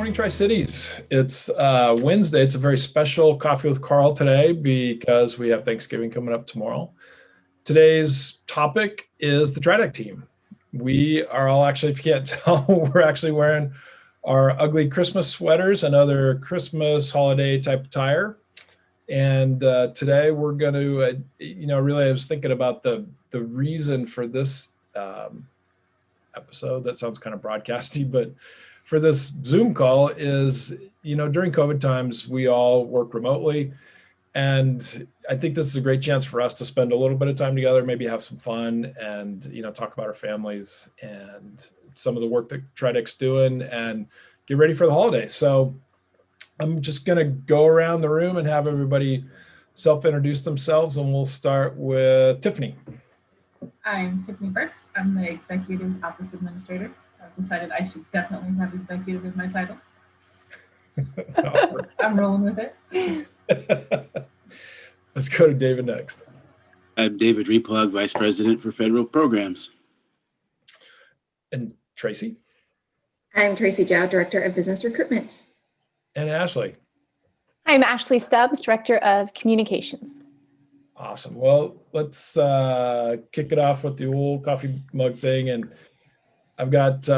morning, Tri-Cities. It's Wednesday. It's a very special Coffee with Karl today because we have Thanksgiving coming up tomorrow. Today's topic is the TRIDEC team. We are all actually, if you can't tell, we're actually wearing our ugly Christmas sweaters and other Christmas holiday type attire. And today we're going to, really I was thinking about the reason for this episode. That sounds kind of broadcasty, but for this Zoom call is, during COVID times, we all work remotely. And I think this is a great chance for us to spend a little bit of time together, maybe have some fun and, talk about our families and some of the work that TRIDEC's doing and get ready for the holidays. So I'm just going to go around the room and have everybody self-introduce themselves, and we'll start with Tiffany. I'm Tiffany Burke. I'm the Executive Office Administrator. I've decided I should definitely have executive in my title. I'm rolling with it. Let's go to David next. I'm David Replug, Vice President for Federal Programs. And Tracy? I'm Tracy Zhao, Director of Business Recruitment. And Ashley? I'm Ashley Stubbs, Director of Communications. Awesome. Well, let's kick it off with the old coffee mug thing. And I've got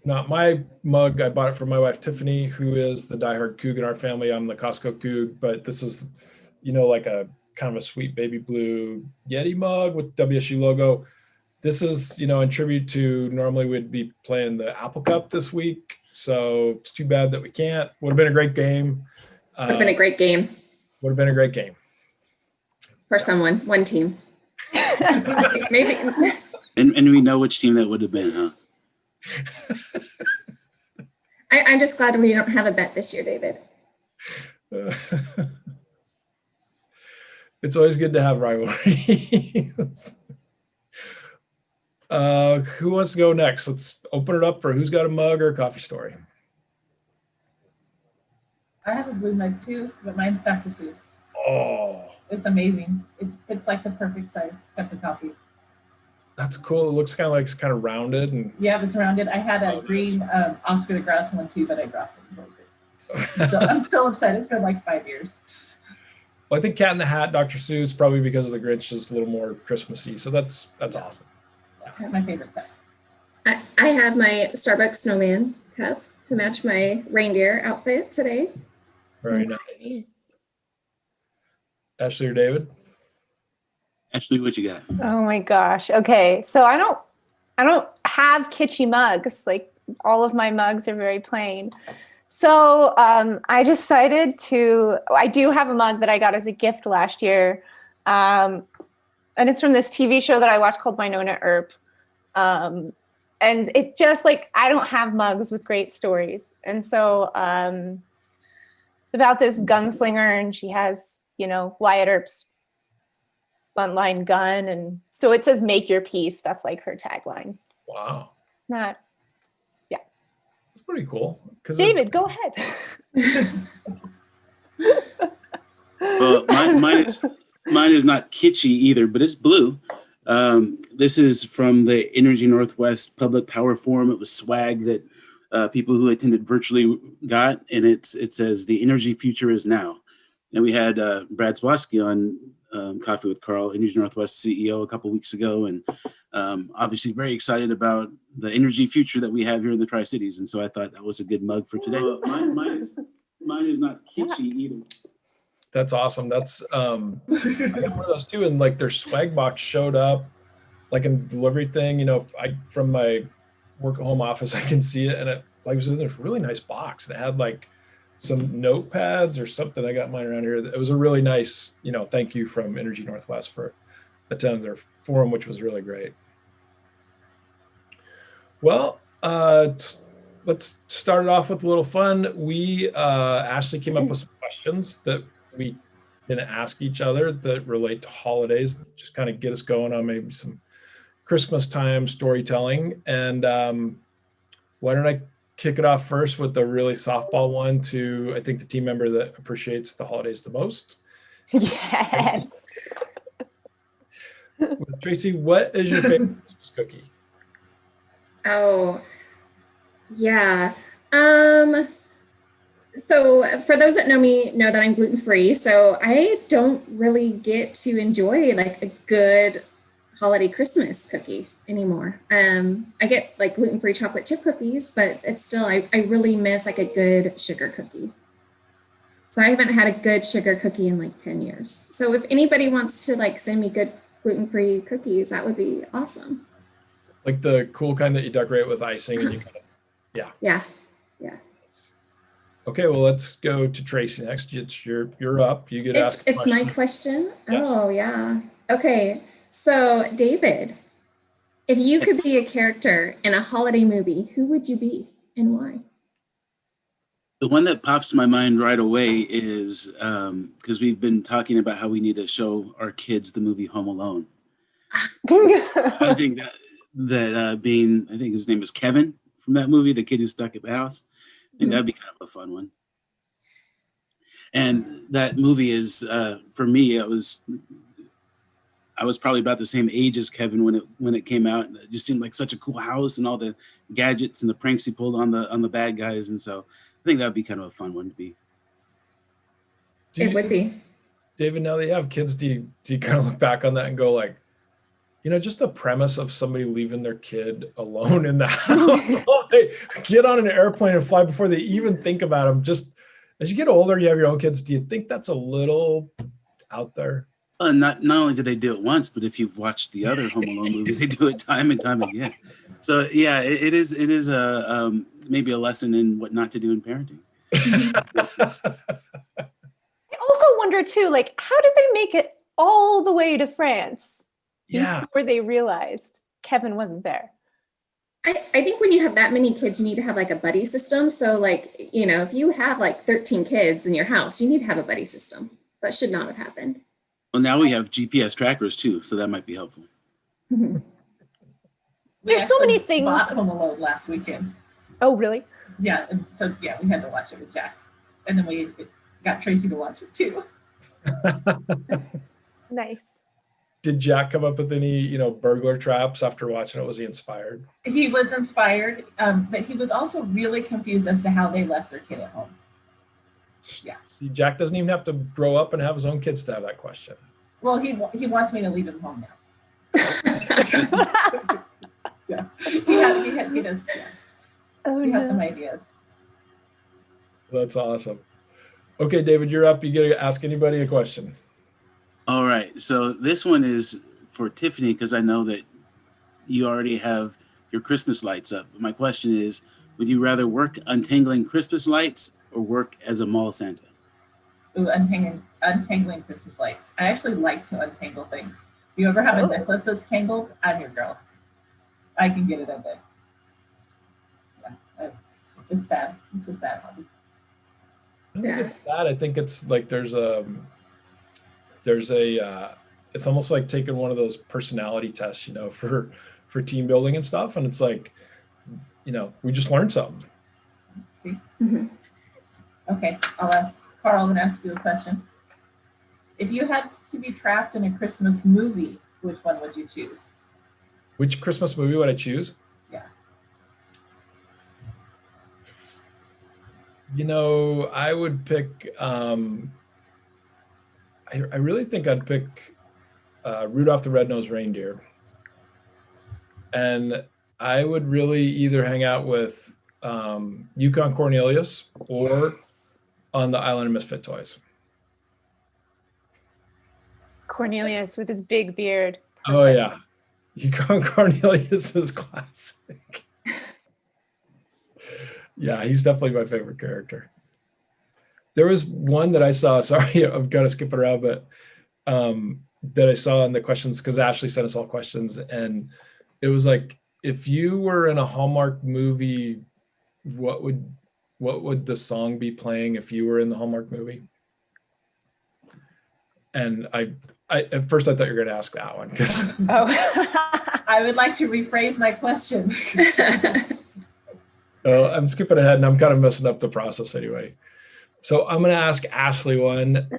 not my mug. I bought it from my wife, Tiffany, who is the diehard Coug in our family. I'm the Costco Coug, but this is, like a kind of a sweet baby blue Yeti mug with WSU logo. This is, in tribute to, normally we'd be playing the Apple Cup this week. So it's too bad that we can't. Would have been a great game. Would have been a great game. Would have been a great game. For one team. Maybe. And we know which team that would have been, huh? I'm just glad we don't have a bet this year, David. It's always good to have rivalries. Who wants to go next? Let's open it up for who's got a mug or a coffee story. I have a blue mug too, but mine's Dr. Seuss. Oh. It's amazing. It's like the perfect size cup of coffee. That's cool. It looks kind of rounded. And yeah, it's rounded. I had a green Oscar the Grouch one too, but I dropped it. I'm still upset. It's been like 5 years. Well, I think Cat in the Hat, Dr. Seuss, probably because of the Grinch is a little more Christmassy. So that's awesome. Yeah, that's my favorite cup. I have my Starbucks snowman cup to match my reindeer outfit today. Very nice. Ashley or David? Ashley, what you got? Oh my gosh. Okay. So I don't have kitschy mugs. Like all of my mugs are very plain. So I decided I do have a mug that I got as a gift last year. And it's from this TV show that I watched called Winona Earp. And it just I don't have mugs with great stories. And so about this gunslinger, and she has, Wyatt Earp's buntline gun. And so it says, "Make your peace." That's like her tagline. Wow. Yeah. It's pretty cool. David, go ahead. Well, mine is not kitschy either, but it's blue. This is from the Energy Northwest Public Power Forum. It was swag that people who attended virtually got, and it says, "The energy future is now." And we had Brad Zwoski on Coffee with Karl, Energy Northwest CEO, a couple weeks ago, and obviously very excited about the energy future that we have here in the Tri-Cities. And so I thought that was a good mug for today. Mine is not kitschy either. That's awesome. That's I got one of those too, and their swag box showed up in delivery thing. From my work at home office, I can see it, and it was in this really nice box, and it had some notepads or something. I got mine around here. It was a really nice, thank you from Energy Northwest for attending their forum, which was really great. Well, let's start it off with a little fun. Ashley came up with some questions that we can ask each other that relate to holidays, just kind of get us going on maybe some Christmas time storytelling. And why don't I kick it off first with the really softball one to, I think, the team member that appreciates the holidays the most. Yes. Tracy, what is your favorite Christmas cookie? Oh, yeah. So for those that know me, know that I'm gluten-free. So I don't really get to enjoy like a good holiday Christmas cookie anymore. I get like gluten-free chocolate chip cookies, but it's still, I really miss like a good sugar cookie. So I haven't had a good sugar cookie in like 10 years. So if anybody wants to like send me good gluten-free cookies, that would be awesome. Like the cool kind that you decorate with icing and you kind of, Yeah. okay, well, let's go to Tracy next. You're up. You get asked a It's my question. question. Yes. Oh yeah. Okay. So David, if you could be a character in a holiday movie, who would you be and why? The one that pops to my mind right away is because we've been talking about how we need to show our kids the movie Home Alone. I think being, I think his name is Kevin from that movie, the kid who's stuck at the house. I think that'd be kind of a fun one. And that movie is, for me, I was probably about the same age as Kevin when it came out. And it just seemed like such a cool house and all the gadgets and the pranks he pulled on the bad guys. And so I think that'd be kind of a fun one to be. It would be. David, now that you have kids, do you kind of look back on that and go like, just the premise of somebody leaving their kid alone in the house, they get on an airplane and fly before they even think about them. Just as you get older, you have your own kids. Do you think that's a little out there? Not only did they do it once, but if you've watched the other Home Alone movies, they do it time and time again. So yeah, it is a maybe a lesson in what not to do in parenting. I also wonder too, like, how did they make it all the way to France before they realized Kevin wasn't there? I think when you have that many kids, you need to have like a buddy system. So like, if you have like 13 kids in your house, you need to have a buddy system. That should not have happened. Well, now we have GPS trackers too, so that might be helpful. There's so many things. Bought Home Alone last weekend. Oh, really? Yeah, and so yeah, we had to watch it with Jack, and then we got Tracy to watch it too. Nice. Did Jack come up with any, burglar traps after watching it? Was he inspired? He was inspired, but he was also really confused as to how they left their kid at home. Yeah. See, Jack doesn't even have to grow up and have his own kids to have that question. Well, he wants me to leave him home now. Yeah, he does. Yeah. Oh, he has some ideas. That's awesome. Okay, David, you're up. You get to ask anybody a question. All right. So this one is for Tiffany because I know that you already have your Christmas lights up. My question is, would you rather work untangling Christmas lights or work as a mall Santa? Ooh, untangling Christmas lights. I actually like to untangle things. If you ever have a necklace that's tangled, I'm your girl. I can get it undone. Yeah, it's sad. It's a sad hobby. I think it's sad. I think it's like there's a it's almost like taking one of those personality tests, for team building and stuff. And it's like, we just learned something. See? Mm-hmm. Okay, Karl, I'm gonna ask you a question. If you had to be trapped in a Christmas movie, which one would you choose? Which Christmas movie would I choose? Yeah. I would pick, I really think I'd pick Rudolph the Red-Nosed Reindeer. And I would really either hang out with Yukon Cornelius or on the Island of Misfit Toys. Cornelius with his big beard. Oh, yeah. Yukon Cornelius is classic. Yeah, he's definitely my favorite character. There was one that I saw, sorry, I've got to skip it around, but that I saw in the questions, because Ashley sent us all questions, and it was like, if you were in a Hallmark movie, what would the song be playing if you were in the Hallmark movie? And I at first I thought you were going to ask that one. I would like to rephrase my question. I'm skipping ahead and I'm kind of messing up the process anyway. So I'm going to ask Ashley one.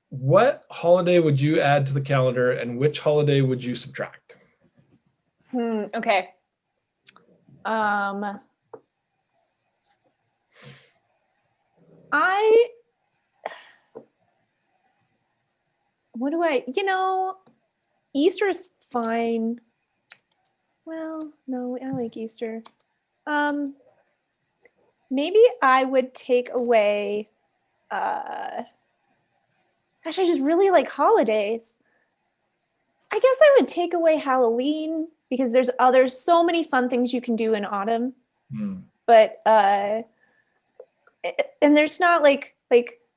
What holiday would you add to the calendar and which holiday would you subtract? Okay. Easter is fine. Well, no, I like Easter. Maybe I would take away, gosh, I just really like holidays. I guess I would take away Halloween because there's so many fun things you can do in autumn. But and there's not like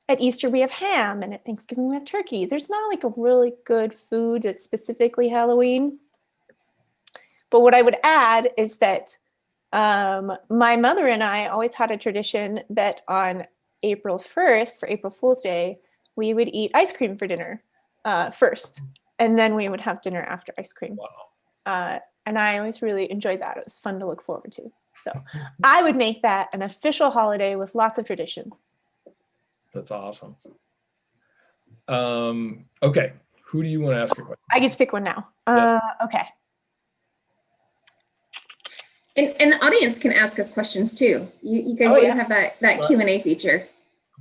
at Easter we have ham and at Thanksgiving we have turkey. There's not like a really good food that's specifically Halloween. But what I would add is that my mother and I always had a tradition that on April 1st, for April Fool's Day, we would eat ice cream for dinner first, and then we would have dinner after ice cream. Wow. And I always really enjoyed that. It was fun to look forward to. So I would make that an official holiday with lots of tradition. That's awesome. Okay, who do you want to ask a question? I get to pick one now. Yes. Okay. And the audience can ask us questions too. You guys do have that Q&A feature.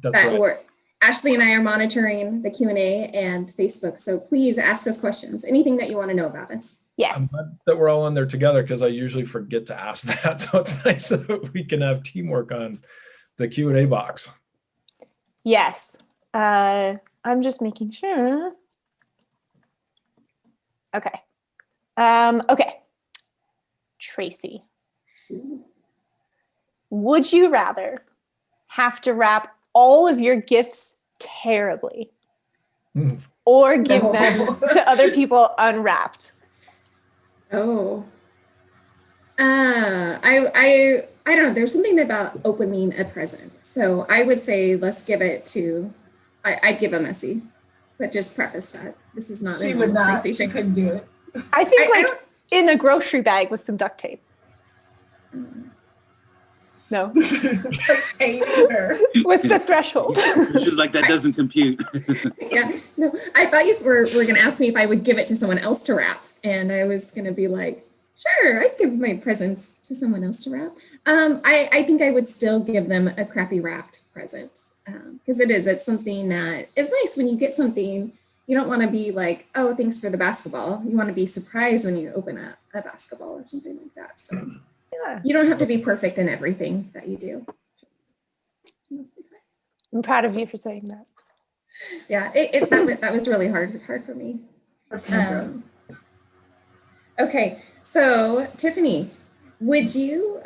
That's right. Ashley and I are monitoring the Q&A and Facebook. So please ask us questions, anything that you want to know about us. Yes. I'm glad that we're all on there together because I usually forget to ask that. So it's nice that we can have teamwork on the Q&A box. Yes. I'm just making sure. Okay. Okay. Tracy, would you rather have to wrap all of your gifts terribly or give them to other people unwrapped? Oh. I don't know. There's something about opening a present. So I would say let's give it to, I'd give a messy, but just preface that this is not. She would not. She couldn't do it. I think in a grocery bag with some duct tape. No. What's the threshold? It's just like that doesn't compute. Yeah. No, I thought you were going to ask me if I would give it to someone else to wrap. And I was going to be like, sure, I'd give my presents to someone else to wrap. I think I would still give them a crappy wrapped present because it's something that is nice when you get something. You don't want to be like, oh, thanks for the basketball. You want to be surprised when you open a basketball or something like that. So yeah, you don't have to be perfect in everything that you do. I'm proud of you for saying that. Yeah, that was really hard for me. Okay, so Tiffany, would you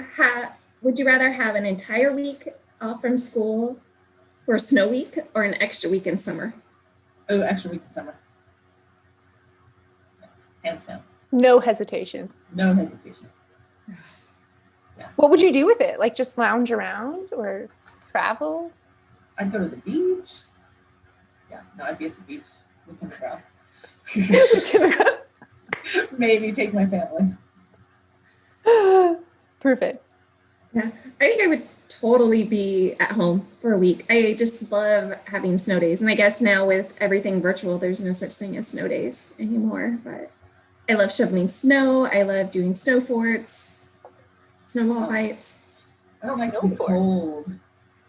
rather have an entire week off from school for Snow Week or an extra week in summer? Oh, extra week in summer. Hands down. No hesitation. No hesitation. Yeah. What would you do with it? Like just lounge around or travel? I'd go to the beach. Yeah, no, I'd be at the beach with Tim McGraw. Maybe take my family. Perfect. Yeah, I think I would totally be at home for a week. I just love having snow days. And I guess now with everything virtual, there's no such thing as snow days anymore. But I love shoveling snow. I love doing snow forts, snowball fights. I don't like to be cold.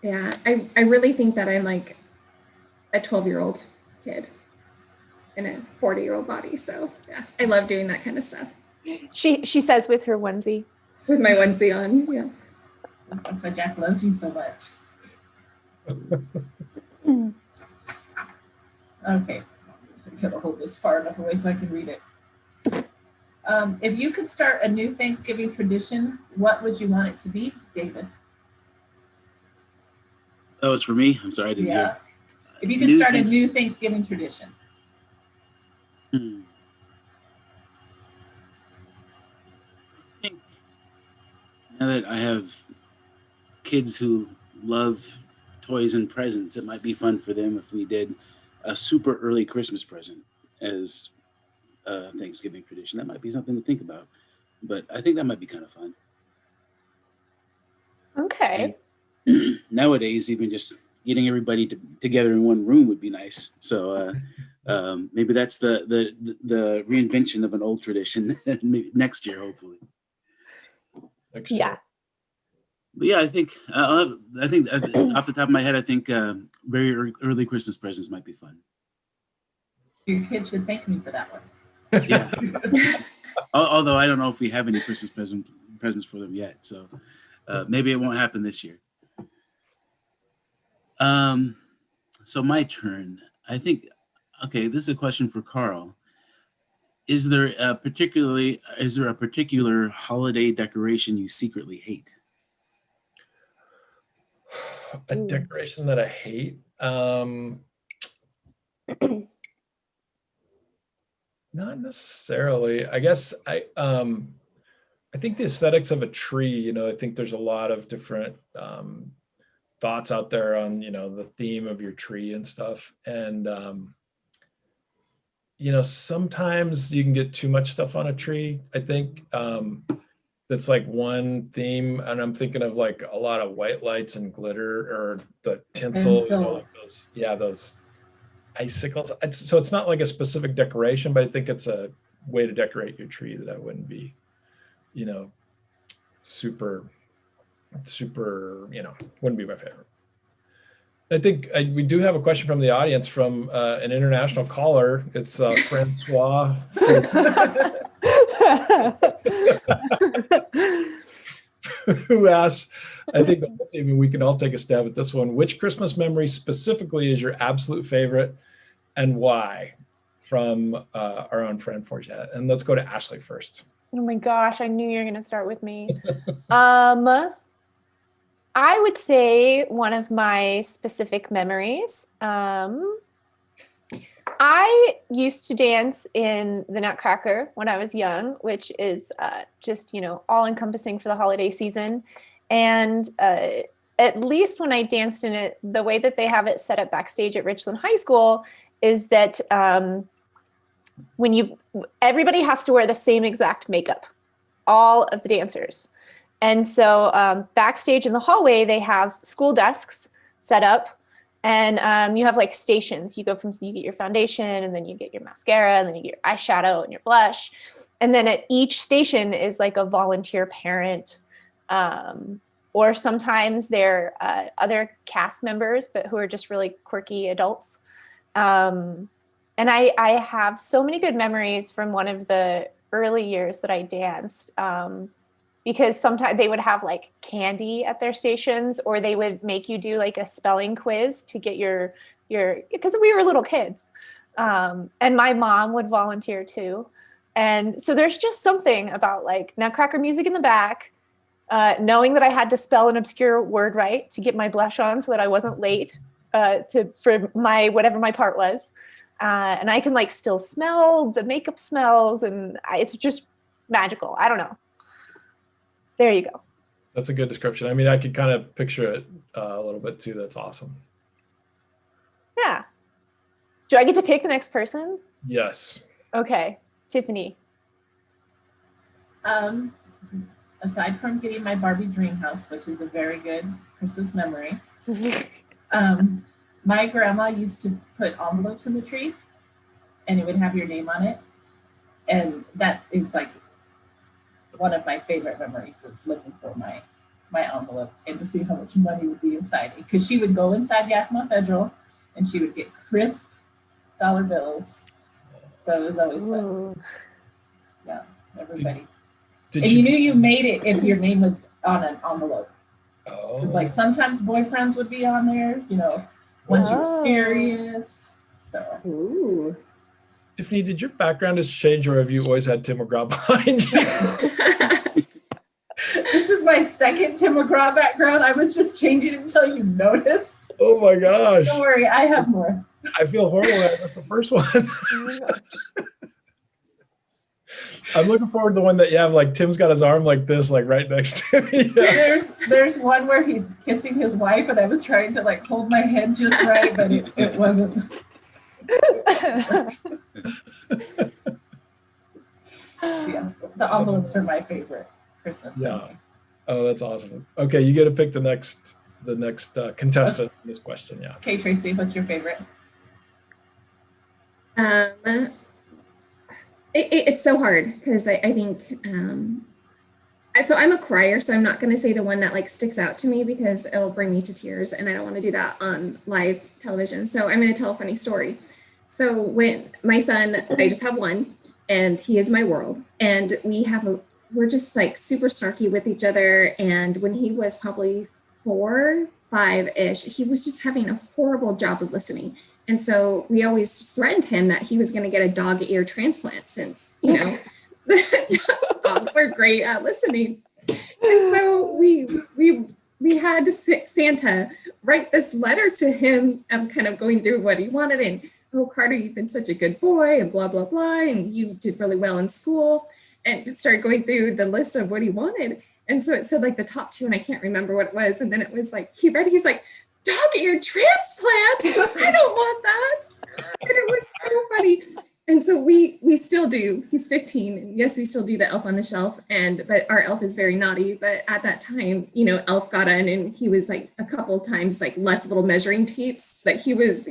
Yeah, I really think that I'm like a 12-year-old kid in a 40-year-old body. So yeah, I love doing that kind of stuff. She says with her onesie. With my onesie on, yeah. That's why Jack loves you so much. Okay, I'm gonna hold this far enough away so I can read it. If you could start a new Thanksgiving tradition, what would you want it to be, David? Oh, it's for me? I'm sorry, I didn't hear. If you could start a new Thanksgiving tradition. I think now that I have kids who love toys and presents, it might be fun for them if we did a super early Christmas present as a Thanksgiving tradition. That might be something to think about, but I think that might be kind of fun. Okay. And nowadays, even just getting everybody together in one room would be nice. So Maybe that's the reinvention of an old tradition next year, hopefully. Next year. Yeah. But yeah, I think off the top of my head, I think very early Christmas presents might be fun. Your kids should thank me for that one. Yeah. Although I don't know if we have any Christmas presents for them yet, so maybe it won't happen this year. So my turn. I think. Okay, this is a question for Karl. Is there a particular holiday decoration you secretly hate? A decoration that I hate. Not necessarily. I guess I think the aesthetics of a tree, I think there's a lot of different thoughts out there on, the theme of your tree and stuff. And sometimes you can get too much stuff on a tree. I think that's like one theme, and I'm thinking of like a lot of white lights and glitter, or the tinsel, like those icicles. So it's not like a specific decoration, but I think it's a way to decorate your tree that I wouldn't be, super, wouldn't be my favorite. I think we do have a question from the audience from an international caller. It's Francois. Who asks, I think the whole team, and we can all take a stab at this one. Which Christmas memory specifically is your absolute favorite and why? From our own friend Forget. And let's go to Ashley first. Oh my gosh, I knew you were going to start with me. I would say one of my specific memories. I used to dance in the Nutcracker when I was young, which is just, all encompassing for the holiday season. And at least when I danced in it, the way that they have it set up backstage at Richland High School is that everybody has to wear the same exact makeup, all of the dancers. And so backstage in the hallway, they have school desks set up, and you have like stations. You get your foundation, and then you get your mascara, and then you get your eyeshadow and your blush. And then at each station is like a volunteer parent, or sometimes they're other cast members, but who are just really quirky adults. And I have so many good memories from one of the early years that I danced. Because sometimes they would have like candy at their stations, or they would make you do like a spelling quiz to get your because we were little kids. And my mom would volunteer too. And so there's just something about like Nutcracker music in the back, knowing that I had to spell an obscure word right to get my blush on so that I wasn't late for my whatever my part was. And I can like still smell the makeup smells, and it's just magical. I don't know. There you go. That's a good description. I mean, I could kind of picture it a little bit too. That's awesome. Yeah. Do I get to pick the next person? Yes. Okay. Tiffany. Aside from getting my Barbie dream house, which is a very good Christmas memory, my grandma used to put envelopes in the tree, and it would have your name on it. And that is like one of my favorite memories, is looking for my envelope and to see how much money would be inside it. Because she would go inside Yakima Federal and she would get crisp dollar bills. So it was always fun. Ooh. Yeah, everybody. Did and you knew you made it if your name was on an envelope. Oh. Because like sometimes boyfriends would be on there, once you were serious. So. Ooh. Tiffany, did your background has changed, or have you always had Tim McGraw behind you? This is my second Tim McGraw background. I was just changing it until you noticed. Oh my gosh. Don't worry, I have more. I feel horrible. That's the first one. I'm looking forward to the one that you have, like Tim's got his arm like this, like right next to me. Yeah. There's one where he's kissing his wife, and I was trying to like hold my head just right, but it wasn't. Yeah, the envelopes are my favorite Christmas memory. Oh, that's awesome. Okay, you get to pick the next contestant in this question. Yeah. Okay, Tracy, what's your favorite? Um, it's so hard because I think so I'm a crier, so I'm not going to say the one that like sticks out to me because it'll bring me to tears, and I don't want to do that on live television. So I'm going to tell a funny story. So when my son, I just have one, and he is my world, and we're just like super snarky with each other. And when he was probably 4, 5-ish, he was just having a horrible job of listening. And so we always just threatened him that he was going to get a dog ear transplant since, dogs are great at listening. And so we had Santa write this letter to him, kind of going through what he wanted. And, oh, Carter, you've been such a good boy and blah, blah, blah. And you did really well in school. And it started going through the list of what he wanted. And so it said like the top 2, and I can't remember what it was. And then it was like, he read it, he's like, dog ear transplant. I don't want that. And it was so funny. And so we still do. He's 15. And yes, we still do the Elf on the Shelf. But our elf is very naughty. But at that time, Elf got in, and he was like a couple times like left little measuring tapes. Like he was,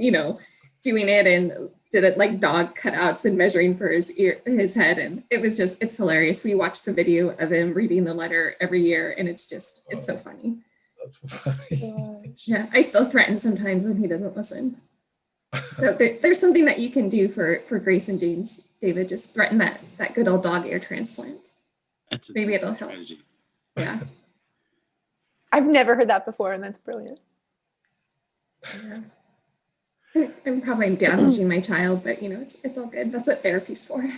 doing it and did it like dog cutouts and measuring for his head. And it's hilarious. We watch the video of him reading the letter every year, and it's so funny. That's funny. Yeah, I still threaten sometimes when he doesn't listen. So there's something that you can do for Grace and James, David. Just threaten that good old dog ear transplant. Maybe it'll help. Strategy. Yeah. I've never heard that before, and that's brilliant. Yeah. I'm probably damaging my child, but it's all good. That's what therapy's for.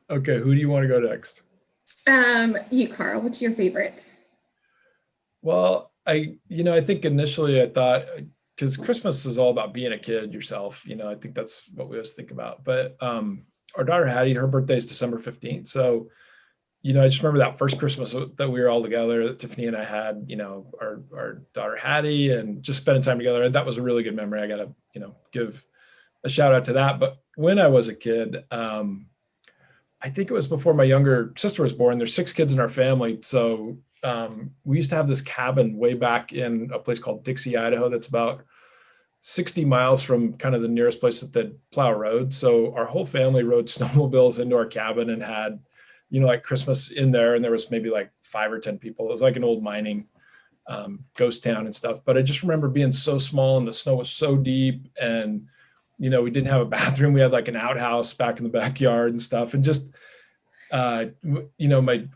Okay, who do you want to go next? You, Karl. What's your favorite? Well, I think initially I thought, because Christmas is all about being a kid yourself, I think that's what we always think about. But our daughter Hattie, her birthday is December 15th. So, I just remember that first Christmas that we were all together, that Tiffany and I had, our daughter Hattie, and just spending time together. And that was a really good memory. I got to, give a shout out to that. But when I was a kid, I think it was before my younger sister was born. There's 6 kids in our family. So we used to have this cabin way back in a place called Dixie, Idaho. That's about 60 miles from kind of the nearest place that they'd plow a road. So our whole family rode snowmobiles into our cabin and had, like Christmas in there. And there was maybe like 5 or 10 people. It was like an old mining ghost town and stuff. But I just remember being so small and the snow was so deep, and, we didn't have a bathroom. We had like an outhouse back in the backyard and stuff. And just, my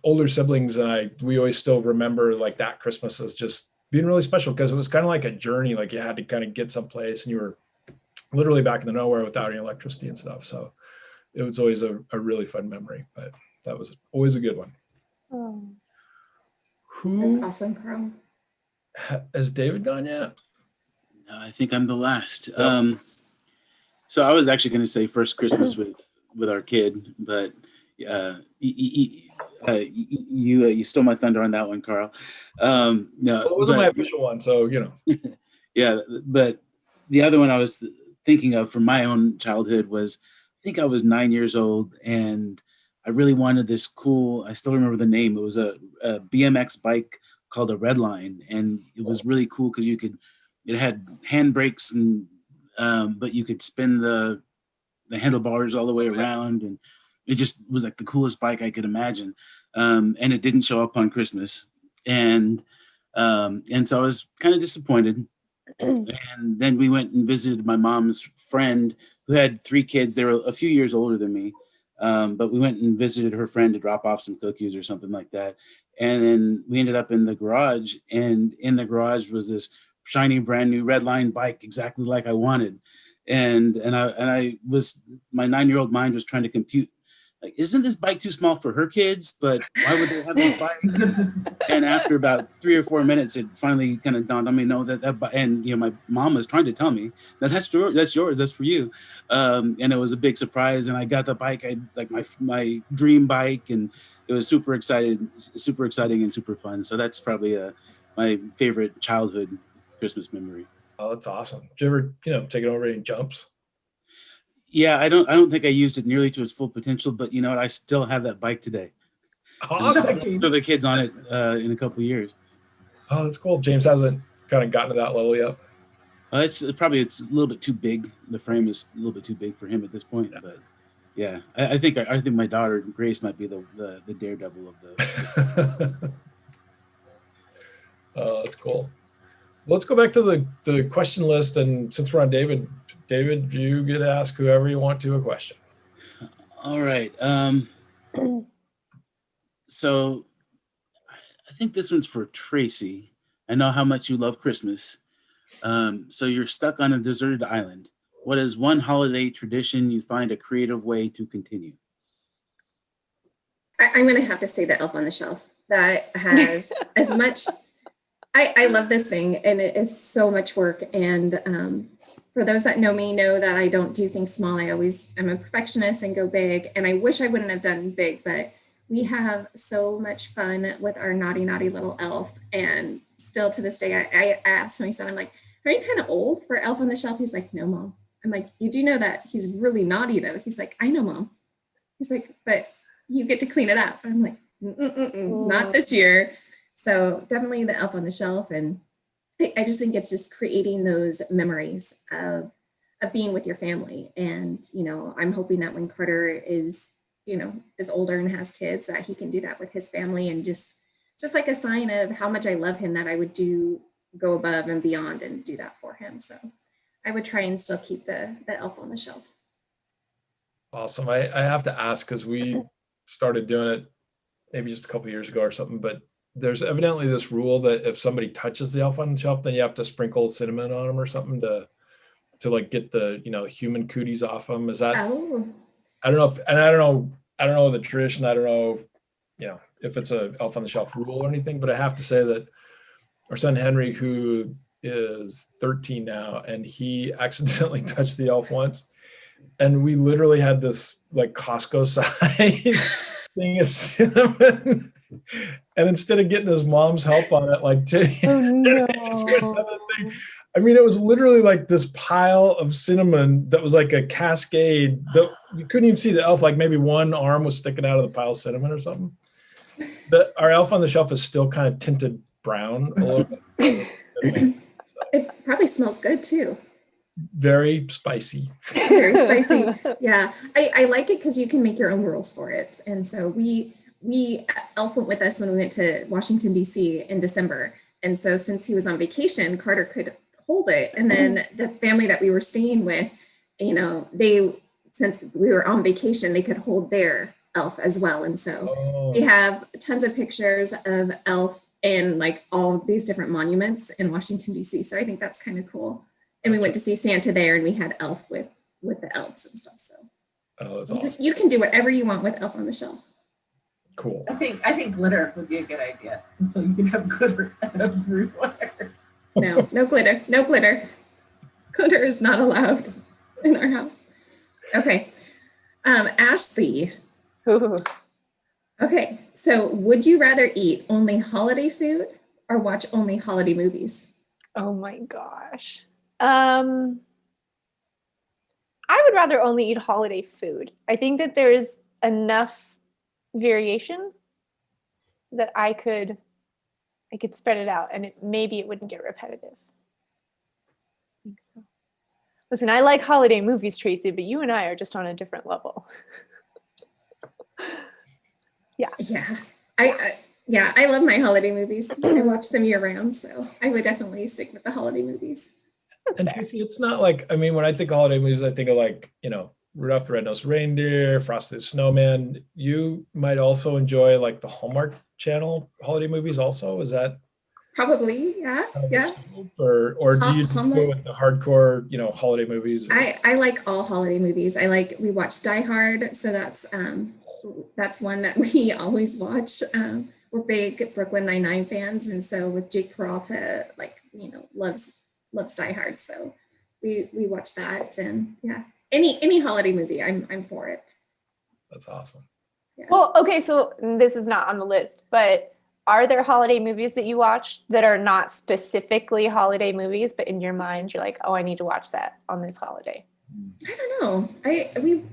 older siblings and we always still remember like that Christmas as just being really special, because it was kind of like a journey. Like you had to kind of get someplace, and you were literally back in the nowhere without any electricity and stuff. So it was always a really fun memory, but that was always a good one. Oh. That's awesome, Karl. Has David gone yet? No, I think I'm the last. So I was actually going to say first Christmas with our kid, but you stole my thunder on that one, Karl. No, well, it wasn't my official one, so Yeah, but the other one I was thinking of from my own childhood was, I think I was 9 years old, and I really wanted this cool, I still remember the name. It was a BMX bike called a Redline, and it was really cool because it had handbrakes, and but you could spin the handlebars all the way around, and it just was like the coolest bike I could imagine. And it didn't show up on Christmas, and so I was kind of disappointed. And then we went and visited my mom's friend who had 3 kids. They were a few years older than me. But we went and visited her friend to drop off some cookies or something like that. And then we ended up in the garage, and in the garage was this shiny brand new Redline bike, exactly like I wanted. And I was, my 9-year-old mind was trying to compute, like, isn't this bike too small for her kids? But why would they have this bike? And after about 3 or 4 minutes, it finally kind of dawned on me, no, that and my mom was trying to tell me that that's yours, that's for you. And it was a big surprise. And I got the bike, like my dream bike, and it was super exciting and super fun. So that's probably my favorite childhood Christmas memory. Oh, that's awesome. Did you ever, take it over any jumps? Yeah, I don't think I used it nearly to its full potential, but you know what? I still have that bike today. Awesome. So the kids on it in a couple of years. Oh, that's cool. James hasn't kind of gotten to that level yet? It's a little bit too big. The frame is a little bit too big for him at this point. But yeah, I think my daughter Grace might be the daredevil of the. Oh, that's cool. Let's go back to the question list, and since we're on David, you get to ask whoever you want to a question. All right. So I think this one's for Tracy. I know how much you love Christmas. So you're stuck on a deserted island. What is one holiday tradition you find a creative way to continue? I'm going to have to say the Elf on the Shelf. That has as much. I love this thing, and it is so much work. And for those that know me, know that I don't do things small. I'm a perfectionist and go big. And I wish I wouldn't have done big, but we have so much fun with our naughty little elf. And still to this day, I asked my son, I'm like, are you kind of old for Elf on the Shelf? He's like, no, Mom. I'm like, you do know that he's really naughty though. He's like, I know, Mom. He's like, but you get to clean it up. I'm like, not this year. So definitely the Elf on the Shelf. And I just think it's just creating those memories of being with your family. And, I'm hoping that when Carter is older and has kids, that he can do that with his family, and just like a sign of how much I love him, that I would go above and beyond and do that for him. So I would try and still keep the Elf on the Shelf. Awesome. I have to ask, because we started doing it maybe just a couple of years ago or something, but there's evidently this rule that if somebody touches the Elf on the Shelf, then you have to sprinkle cinnamon on them or something to like get the human cooties off them. Is that? Oh. I don't know. And I don't know the tradition. I don't know, if it's a Elf on the Shelf rule or anything. But I have to say that our son Henry, who is 13 now, and he accidentally touched the elf once, and we literally had this like Costco size thing of cinnamon. And instead of getting his mom's help on it, like, I mean, it was literally like this pile of cinnamon that was like a cascade that you couldn't even see the elf. Like maybe one arm was sticking out of the pile of cinnamon or something. Our Elf on the Shelf is still kind of tinted brown a little bit. It probably smells good too. Very spicy. Very spicy. Yeah. I like it because you can make your own rules for it. And so Elf went with us when we went to Washington, D.C. in December. And so since he was on vacation, Carter could hold it. And then the family that we were staying with, since we were on vacation, they could hold their elf as well. And so we have tons of pictures of Elf in like all these different monuments in Washington, D.C. So I think that's kind of cool. And we went to see Santa there, and we had Elf with the elves and stuff. So that's awesome. You can do whatever you want with Elf on the Shelf. Cool. I think glitter would be a good idea, just so you can have glitter everywhere. No glitter. No glitter. Glitter is not allowed in our house. Okay. Ashley. Ooh. Okay. So would you rather eat only holiday food or watch only holiday movies? Oh my gosh. I would rather only eat holiday food. I think that there's enough variation that I could spread it out, and maybe it wouldn't get repetitive. I think so. Listen, I like holiday movies, Tracy, but you and I are just on a different level. Yeah. I love my holiday movies. I watch them year round, so I would definitely stick with the holiday movies. And Tracy, it's not like, I mean, when I think of holiday movies, I think of like, Rudolph the Red-Nosed Reindeer, Frosty the Snowman. You might also enjoy like the Hallmark Channel holiday movies also. Is that? Probably, yeah. Yeah. Or do you go with the hardcore, holiday movies? I like all holiday movies. We watch Die Hard, so that's one that we always watch. We're big Brooklyn Nine-Nine fans, and so with Jake Peralta, loves Die Hard, so we watch that, and yeah, any holiday movie, I'm for it. That's awesome. Yeah. Well, okay, so this is not on the list, but are there holiday movies that you watch that are not specifically holiday movies, but in your mind you're like, oh, I need to watch that on this holiday? I don't know.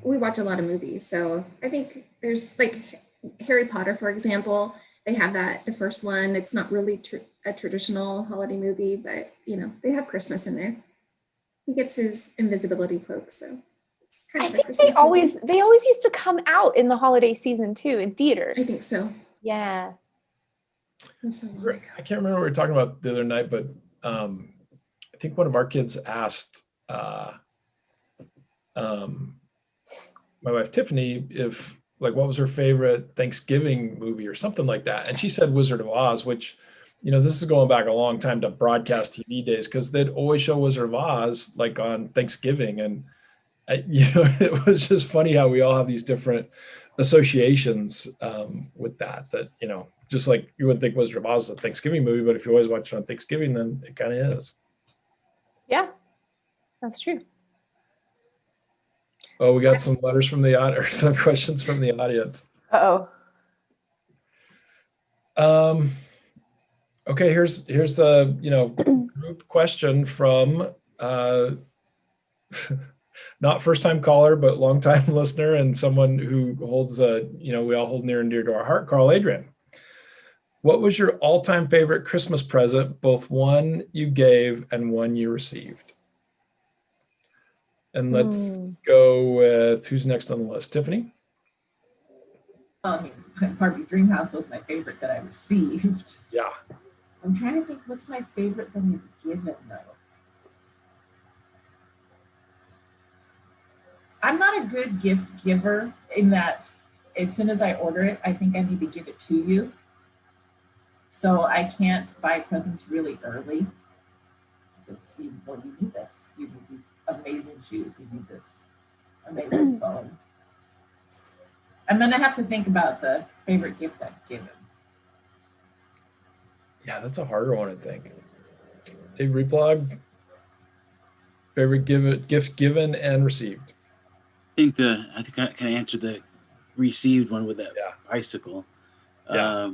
We watch a lot of movies, so I think there's like Harry Potter, for example. They have the first one. It's not really a traditional holiday movie, but they have Christmas in there. He gets his invisibility cloak, so it's kind I of a think Christmas movie. they always used to come out in the holiday season too in theaters. I think so. Yeah. I can't remember what we were talking about the other night, but I think one of our kids asked my wife Tiffany if what was her favorite Thanksgiving movie or something like that, and she said Wizard of Oz, which this is going back a long time to broadcast TV days, because they'd always show Wizard of Oz on Thanksgiving, and it was just funny how we all have these different associations with that just like you wouldn't think Wizard of Oz is a Thanksgiving movie, but if you always watch it on Thanksgiving, then it kind of is. Yeah, that's true. Oh, we got some letters from the audience, some questions from the audience. Uh-oh. Okay, here's a group question from not first time caller, but long time listener, and someone who holds we all hold near and dear to our heart, Karl Adrian. What was your all-time favorite Christmas present, both one you gave and one you received? And let's go with who's next on the list. Tiffany? Barbie Dreamhouse was my favorite that I received. Yeah. I'm trying to think what's my favorite that you've given, though. I'm not a good gift giver in that as soon as I order it, I think I need to give it to you. So I can't buy presents really early because you need this. You need these amazing shoes. You need this amazing phone. I'm going to have to think about the favorite gift I've given. Yeah, that's a harder one, I think. Dave Replog, favorite gift given and received. I think I can answer the received one with that bicycle. Yeah.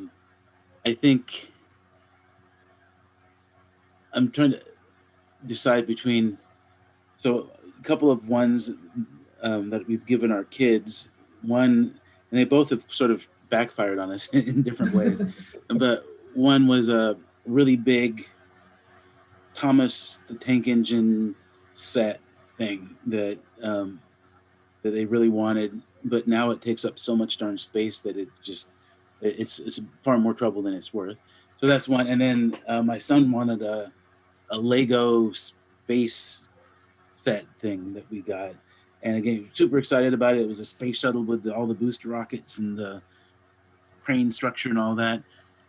I think I'm trying to decide between a couple of ones that we've given our kids. One, and they both have sort of backfired on us in different ways. But one was a really big Thomas the Tank Engine set thing that they really wanted, but now it takes up so much darn space that it's far more trouble than it's worth. So that's one. And then my son wanted a Lego space set thing that we got. And again, super excited about it. It was a space shuttle with all the booster rockets and the crane structure and all that.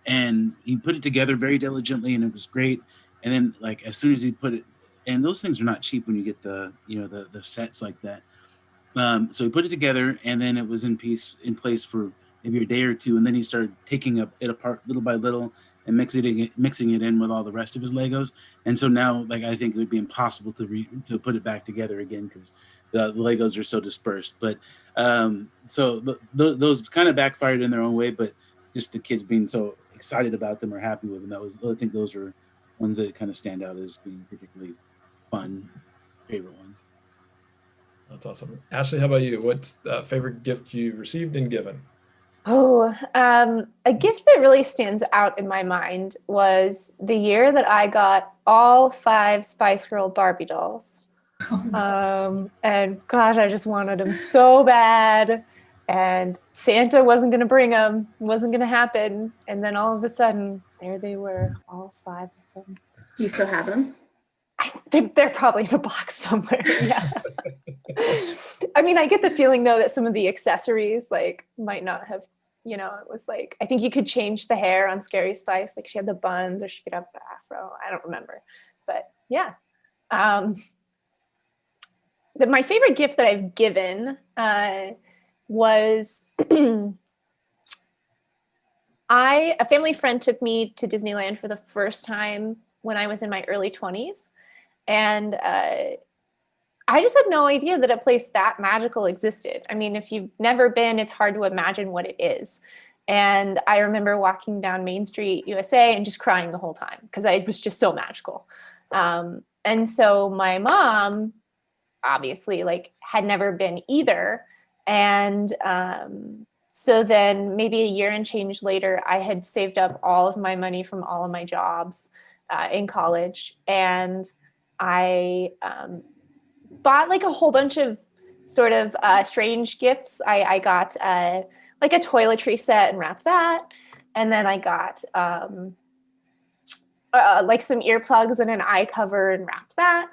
And he put it together very diligently, and it was great. And then, as soon as he put it, and those things are not cheap when you get the sets like that. So he put it together, and then it was in place for maybe a day or two, and then he started taking it apart little by little and mixing it in with all the rest of his Legos. And so now, I think it would be impossible to put it back together again because the Legos are so dispersed. But so those kind of backfired in their own way, but just the kids being so excited about them or happy with them, I think those are ones that kind of stand out as being particularly fun, favorite ones. That's awesome. Ashley, how about you? What's the favorite gift you've received and given? Oh, a gift that really stands out in my mind was the year that I got all 5 Spice Girl Barbie dolls. And gosh, I just wanted them so bad. And Santa wasn't going to bring them, wasn't going to happen. And then all of a sudden, there they were, all 5 of them. Do you still have them? They're probably in a box somewhere. Yeah. I mean, I get the feeling though that some of the accessories might not have, it was I think you could change the hair on Scary Spice. She had the buns or she could have the afro. I don't remember, but yeah. My favorite gift that I've given was a family friend took me to Disneyland for the first time when I was in my early 20s. And I just had no idea that a place that magical existed. I mean, if you've never been, it's hard to imagine what it is. And I remember walking down Main Street, USA, and just crying the whole time because it was just so magical. And so my mom, obviously, had never been either. And So then maybe a year and change later, I had saved up all of my money from all of my jobs in college. And I bought like a whole bunch of sort of strange gifts. I got like a toiletry set and wrapped that. And then I got like some earplugs and an eye cover and wrapped that.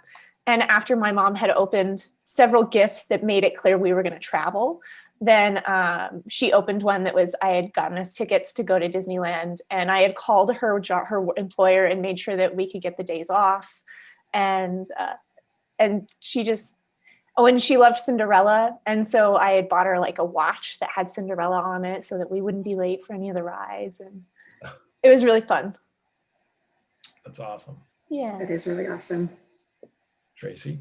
And after my mom had opened several gifts that made it clear we were going to travel, then she opened one that was, I had gotten us tickets to go to Disneyland, and I had called her employer and made sure that we could get the days off. And she just, oh, and she loved Cinderella. And so I had bought her like a watch that had Cinderella on it so that we wouldn't be late for any of the rides. And it was really fun. That's awesome. Yeah. That is really awesome. Tracy?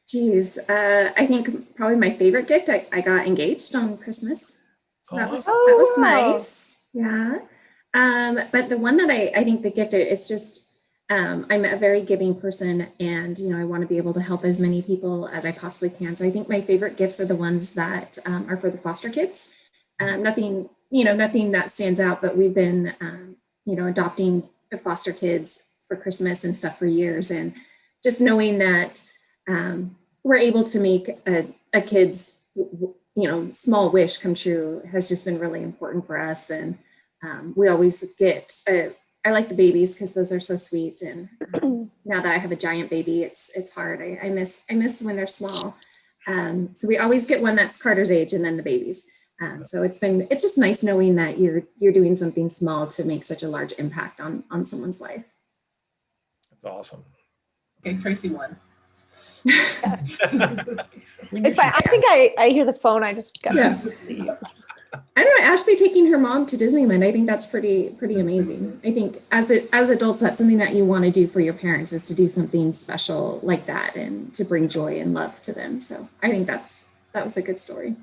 Geez, I think probably my favorite gift, I got engaged on Christmas. So that was nice. Yeah. But the one that I think the gift is just, I'm a very giving person, and, you know, I want to be able to help as many people as I possibly can. So I think my favorite gifts are the ones that are for the foster kids. Nothing that stands out, but we've been, adopting foster kids for Christmas and stuff for years. And just knowing that we're able to make a kid's, small wish come true has just been really important for us. And we always get, I like the babies because those are so sweet. And now that I have a giant baby, it's hard. I miss when they're small. So we always get one that's Carter's age and then the babies. So it's just nice knowing that you're doing something small to make such a large impact on someone's life. That's awesome. Okay, Tracy won. It's fine. I think I hear the phone. I just got to leave. I don't know, Ashley taking her mom to Disneyland, I think that's pretty amazing. I think as adults, that's something that you want to do for your parents, is to do something special like that and to bring joy and love to them. So I think that was a good story.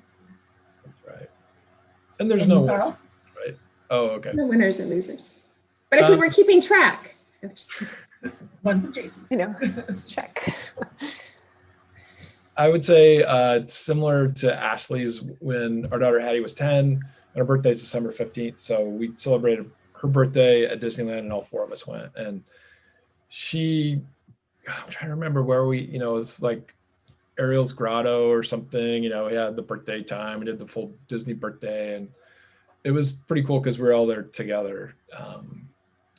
That's right. And there's no Karl? winners, right? Oh, okay. No winners and losers. But if we were keeping track. No, just kidding. One for Jason. Let's check. I would say similar to Ashley's, when our daughter Hattie was 10, and her birthday is December 15th. So we celebrated her birthday at Disneyland, and all four of us went. And I'm trying to remember where it was like Ariel's Grotto or something. We had the birthday time. We did the full Disney birthday, and it was pretty cool because we were all there together.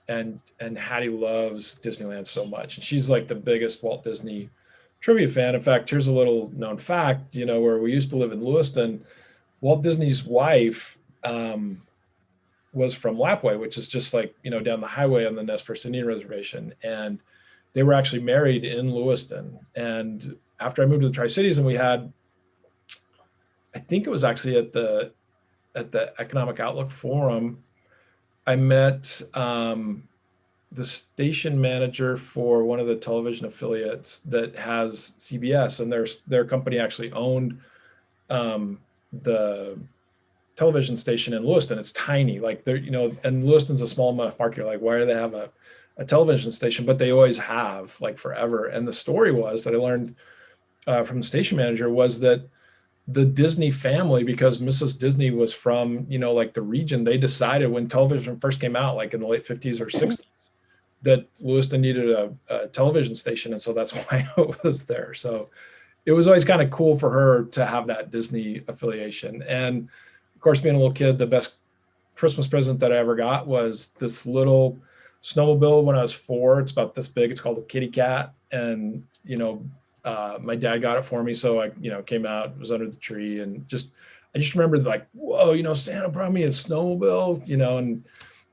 And Hattie loves Disneyland so much, and she's like the biggest Walt Disney trivia fan. In fact, here's a little known fact, where we used to live in Lewiston, Walt Disney's wife was from Lapwai, which is just like, down the highway on the Nez Perce Indian Reservation. And they were actually married in Lewiston. And after I moved to the Tri-Cities, and we had, I think it was actually at the Economic Outlook Forum, I met the station manager for one of the television affiliates that has CBS, and their company actually owned the television station in Lewiston. It's tiny, like and Lewiston's a small enough market. Like, why do they have a television station? But they always have, like, forever. And the story was that I learned from the station manager was that the Disney family, because Mrs. Disney was from, like the region, they decided when television first came out, like in the late 50s or 60s, that Lewiston needed a television station. And so that's why it was there. So it was always kind of cool for her to have that Disney affiliation. And of course, being a little kid, the best Christmas present that I ever got was this little snowmobile when I was 4. It's about this big. It's called a kitty cat. And, my dad got it for me. So I, came out, was under the tree, and I just remember, like, whoa, Santa brought me a snowmobile, and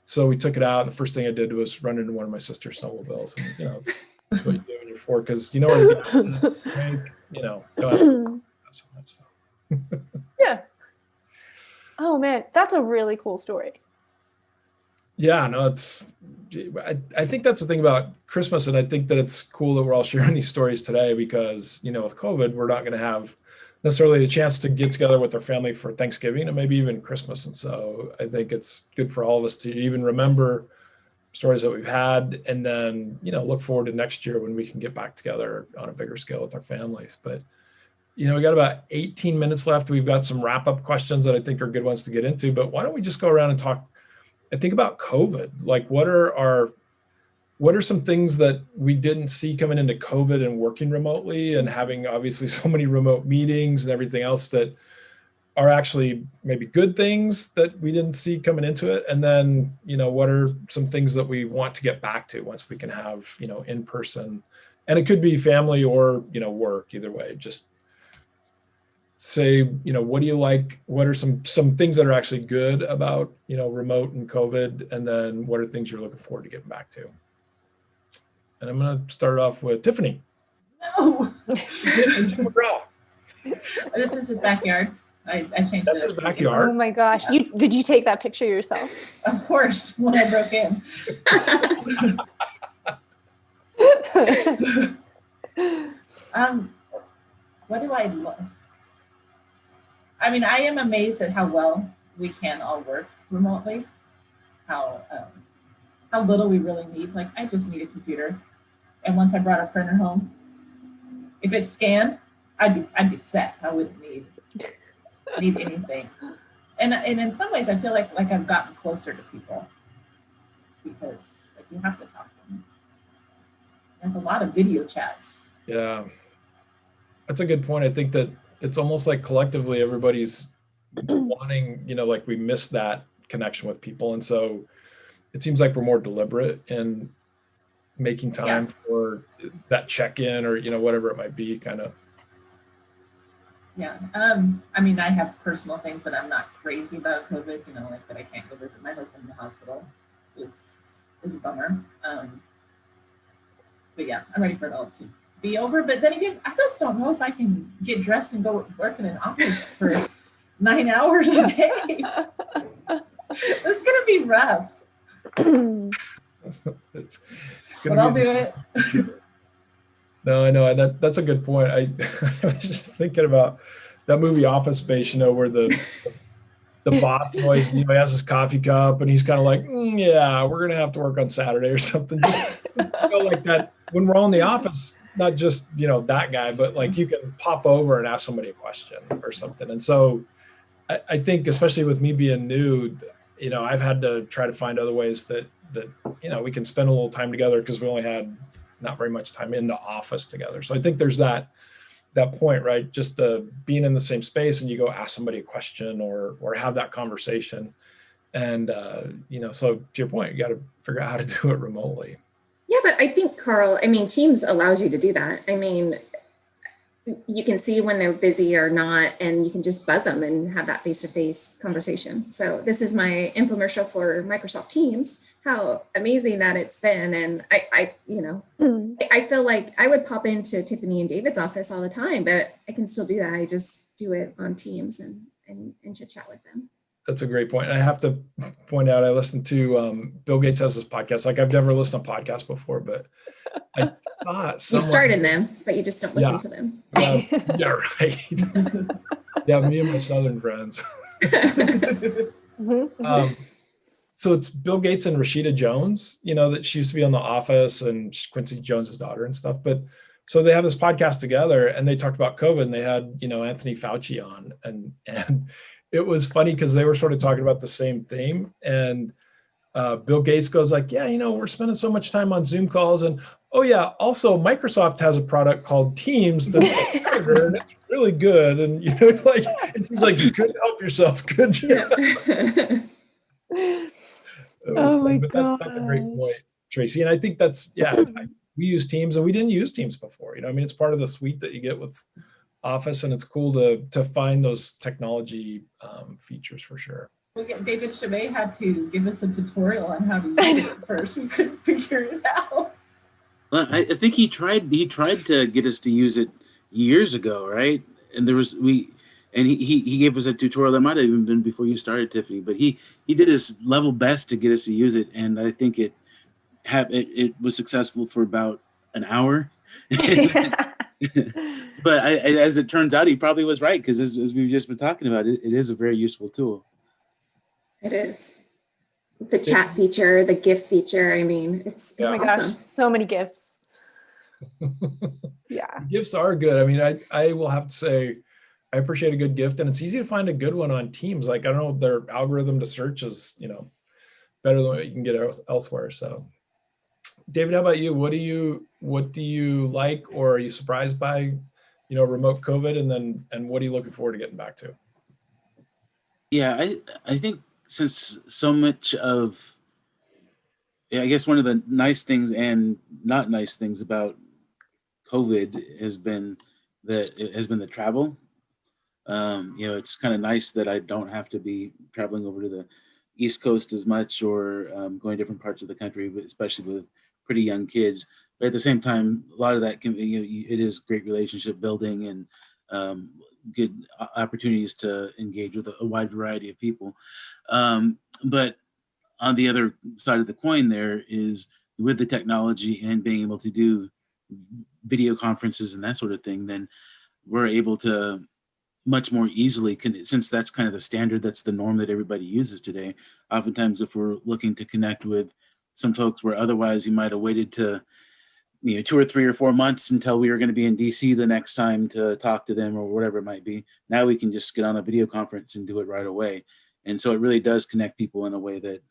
so we took it out. And the first thing I did was run into one of my sister's snowmobiles. And, it's what you do when you're 4, because where you get don't have to so much. So. Yeah. Oh man, that's a really cool story. Yeah, no, I think that's the thing about Christmas, and I think that it's cool that we're all sharing these stories today because, with COVID, we're not going to have necessarily the chance to get together with our family for Thanksgiving and maybe even Christmas. And so I think it's good for all of us to even remember stories that we've had, and then, look forward to next year when we can get back together on a bigger scale with our families. But we got about 18 minutes left. We've got some wrap-up questions that I think are good ones to get into, but why don't we just go around and talk, I think, about COVID. Like, what are some things that we didn't see coming into COVID and working remotely and having obviously so many remote meetings and everything else that are actually maybe good things that we didn't see coming into it? And then, what are some things that we want to get back to once we can have, in person, and it could be family or, work, either way. Just say, what do you like? What are some things that are actually good about, remote and COVID? And then what are things you're looking forward to getting back to? And I'm going to start off with Tiffany. No. And Tim McGraw. This is his backyard. I changed That's it. his backyard. Oh my gosh. Did you take that picture yourself? Of course, when I broke in. What do I love? I mean, I am amazed at how well we can all work remotely. How little we really need. Like, I just need a computer, and once I brought a printer home, if it's scanned, I'd be set. I wouldn't need anything. And in some ways, I feel like I've gotten closer to people because you have to talk to them. There's a lot of video chats. Yeah, that's a good point. I think that it's almost like collectively everybody's wanting, we miss that connection with people. And so it seems like we're more deliberate in making time for that check-in or, whatever it might be, kind of. Yeah. I mean, I have personal things that I'm not crazy about COVID, like that I can't go visit my husband in the hospital is a bummer. But yeah, I'm ready for it all to be over. But then again, I just don't know if I can get dressed and go work in an office for 9 hours a day. It's gonna be rough. But I'll do it. No, I know. That's a good point. I was just thinking about that movie Office Space, where the boss always, he has his coffee cup and he's kind of like, yeah, we're going to have to work on Saturday or something. Just like that when we're all in the office, not just, that guy, but like you can pop over and ask somebody a question or something. And so I think, especially with me being new, I've had to try to find other ways that we can spend a little time together because we only had not very much time in the office together. So I think there's that point, right? Just the being in the same space and you go ask somebody a question or have that conversation. And, so to your point, you got to figure out how to do it remotely. Yeah, but I think, Karl, Teams allows you to do that. You can see when they're busy or not, and you can just buzz them and have that face-to-face conversation. So this is my infomercial for Microsoft Teams, how amazing that it's been. And I feel like I would pop into Tiffany and David's office all the time, but I can still do that. I just do it on Teams and chit chat with them. That's a great point. And I have to point out, I listened to Bill Gates has this podcast. Like, I've never listened to podcasts before, but I thought you started them, but you just don't listen to them. Yeah, right. Yeah, me and my Southern friends. So it's Bill Gates and Rashida Jones, that she used to be on The Office, and Quincy Jones's daughter and stuff. But so they have this podcast together and they talked about COVID, and they had, Anthony Fauci on, and it was funny because they were sort of talking about the same theme. And Bill Gates goes like, yeah, we're spending so much time on Zoom calls. And oh yeah, also Microsoft has a product called Teams that's and it's really good. And and she's like, you couldn't help yourself, could you? Oh my God. That's a great point, Tracy. And I think that's, we use Teams and we didn't use Teams before. It's part of the suite that you get with Office, and it's cool to find those technology features for sure. David Chabet had to give us a tutorial on how to use it first. We couldn't figure it out. Well, I think he tried to get us to use it years ago, right? And he gave us a tutorial that might have even been before you started, Tiffany, but he did his level best to get us to use it, and I think it was successful for about an hour. But as it turns out, he probably was right, because as we've just been talking about, it is a very useful tool. It is. The chat feature, the GIF feature. It's oh my awesome. gosh, so many GIFs. Yeah. Gifts are good. I mean, I will have to say, I appreciate a good gift, and it's easy to find a good one on Teams. Like, I don't know, their algorithm to search is, better than what you can get elsewhere. So, David, how about you? What do you like, or are you surprised by, remote COVID, and what are you looking forward to getting back to? Yeah, I think since so much of, yeah, I guess one of the nice things and not nice things about COVID has been the travel. It's kind of nice that I don't have to be traveling over to the East Coast as much, or going different parts of the country, but especially with pretty young kids. But at the same time, a lot of that can be, it is great relationship building and good opportunities to engage with a wide variety of people. But on the other side of the coin, there is, with the technology and being able to do video conferences and that sort of thing, then we're able to much more easily, since that's kind of the standard, that's the norm that everybody uses today. Oftentimes, if we're looking to connect with some folks where otherwise you might have waited to 2 or 3 or 4 months until we were going to be in DC the next time to talk to them, or whatever it might be, now we can just get on a video conference and do it right away. And so it really does connect people in a way that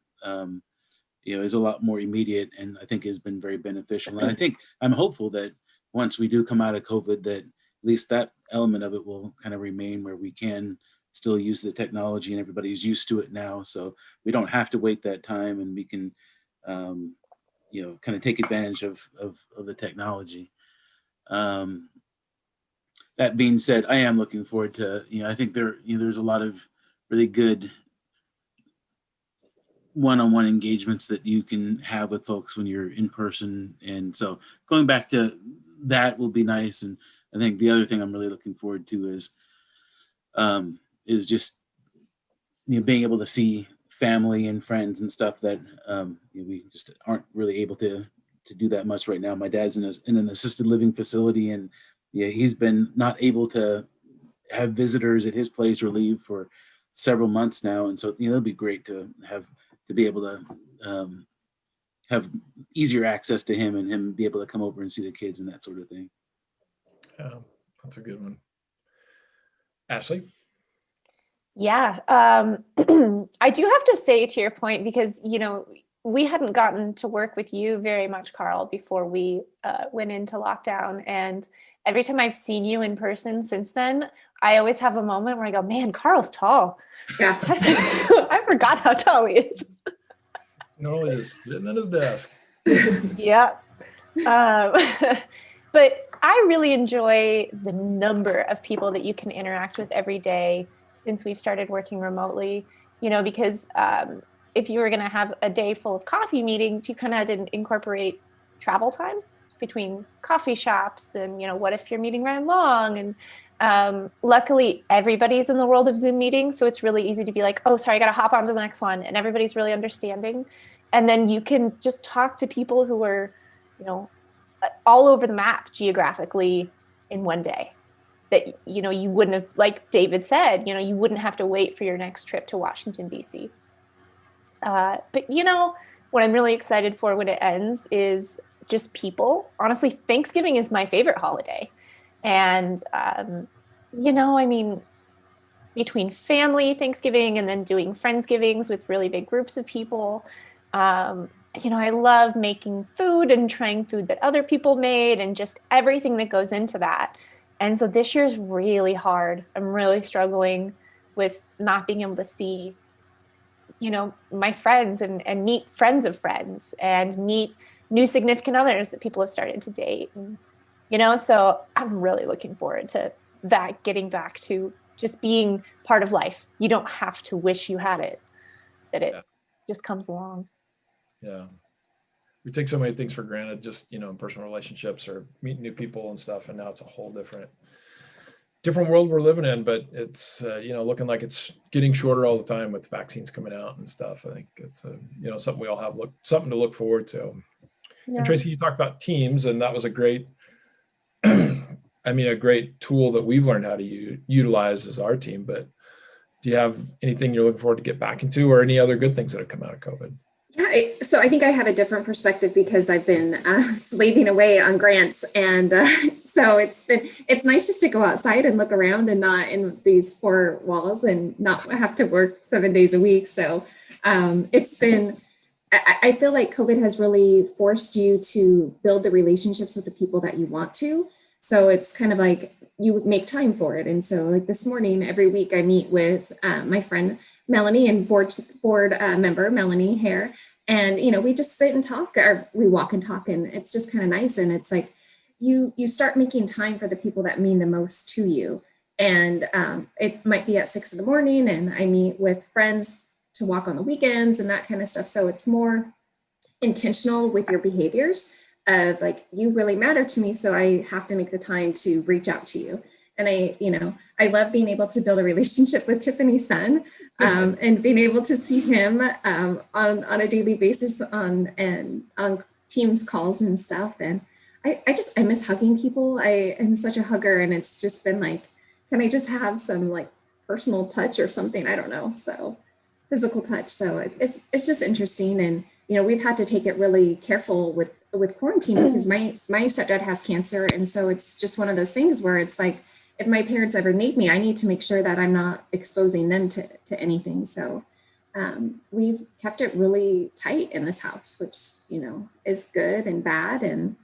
is a lot more immediate, and I think has been very beneficial. And I think I'm hopeful that once we do come out of COVID, that at least that element of it will kind of remain, where we can still use the technology and everybody's used to it now. So we don't have to wait that time, and we can, kind of take advantage of the technology. That being said, I am looking forward to, I think there's a lot of really good one-on-one engagements that you can have with folks when you're in person. And so going back to that will be nice. And I think the other thing I'm really looking forward to is just being able to see family and friends and stuff that we just aren't really able to do that much right now. My dad's in an assisted living facility, and he's been not able to have visitors at his place or leave for several months now. And so it'll be great to be able to have easier access to him, and him be able to come over and see the kids and that sort of thing. Yeah, that's a good one. Ashley? Yeah. I do have to say, to your point, because, we hadn't gotten to work with you very much, Karl, before we went into lockdown. And every time I've seen you in person since then, I always have a moment where I go, man, Karl's tall. Yeah. I forgot how tall he is. Normally just sitting at his desk. Yeah. But I really enjoy the number of people that you can interact with every day since we've started working remotely, because if you were going to have a day full of coffee meetings, you kind of had to incorporate travel time between coffee shops, and, what if your meeting ran long? And luckily everybody's in the world of Zoom meetings. So it's really easy to be like, oh, sorry, I got to hop on to the next one. And everybody's really understanding. And then you can just talk to people who are, all over the map geographically in one day, that, you wouldn't have, like David said, you wouldn't have to wait for your next trip to Washington, DC. But, what I'm really excited for when it ends is just people. Honestly, Thanksgiving is my favorite holiday. And, between family Thanksgiving and then doing Friendsgivings with really big groups of people, I love making food and trying food that other people made, and just everything that goes into that. And so this year's really hard. I'm really struggling with not being able to see, my friends and meet friends of friends, and meet new significant others that people have started to date. And, so I'm really looking forward to that, getting back to just being part of life. You don't have to wish you had it, that it just comes along. Yeah. We take so many things for granted, just, in personal relationships or meeting new people and stuff. And now it's a whole different world we're living in, but it's, looking like it's getting shorter all the time with vaccines coming out and stuff. I think it's something we all have something to look forward to. Yeah. And Tracy, you talked about Teams, and that was a great, a great tool that we've learned how to utilize as our team. But do you have anything you're looking forward to get back into, or any other good things that have come out of COVID? Yeah, so I think I have a different perspective because I've been slaving away on grants, and so it's nice just to go outside and look around and not in these four walls and not have to work 7 days a week. So it's been. I feel like COVID has really forced you to build the relationships with the people that you want to. So it's kind of like you make time for it. And so like this morning, every week I meet with my friend Melanie and board member Melanie Hare. And, you know, we just sit and talk, or we walk and talk, and it's just kind of nice. And it's like you start making time for the people that mean the most to you. And it might be at 6 in the morning, and I meet with friends to walk on the weekends and that kind of stuff. So it's more intentional with your behaviors of like, you really matter to me, so I have to make the time to reach out to you. And I love being able to build a relationship with Tiffany's son, and being able to see him on a daily basis on Teams calls and stuff. And I miss hugging people. I am such a hugger, and it's just been like, can I just have some like personal touch or something? I don't know. So physical touch. So it's just interesting. And, you know, we've had to take it really careful with quarantine because my stepdad has cancer. And so it's just one of those things where it's like, if my parents ever need me, I need to make sure that I'm not exposing them to anything. So we've kept it really tight in this house, which, you know, is good and bad. And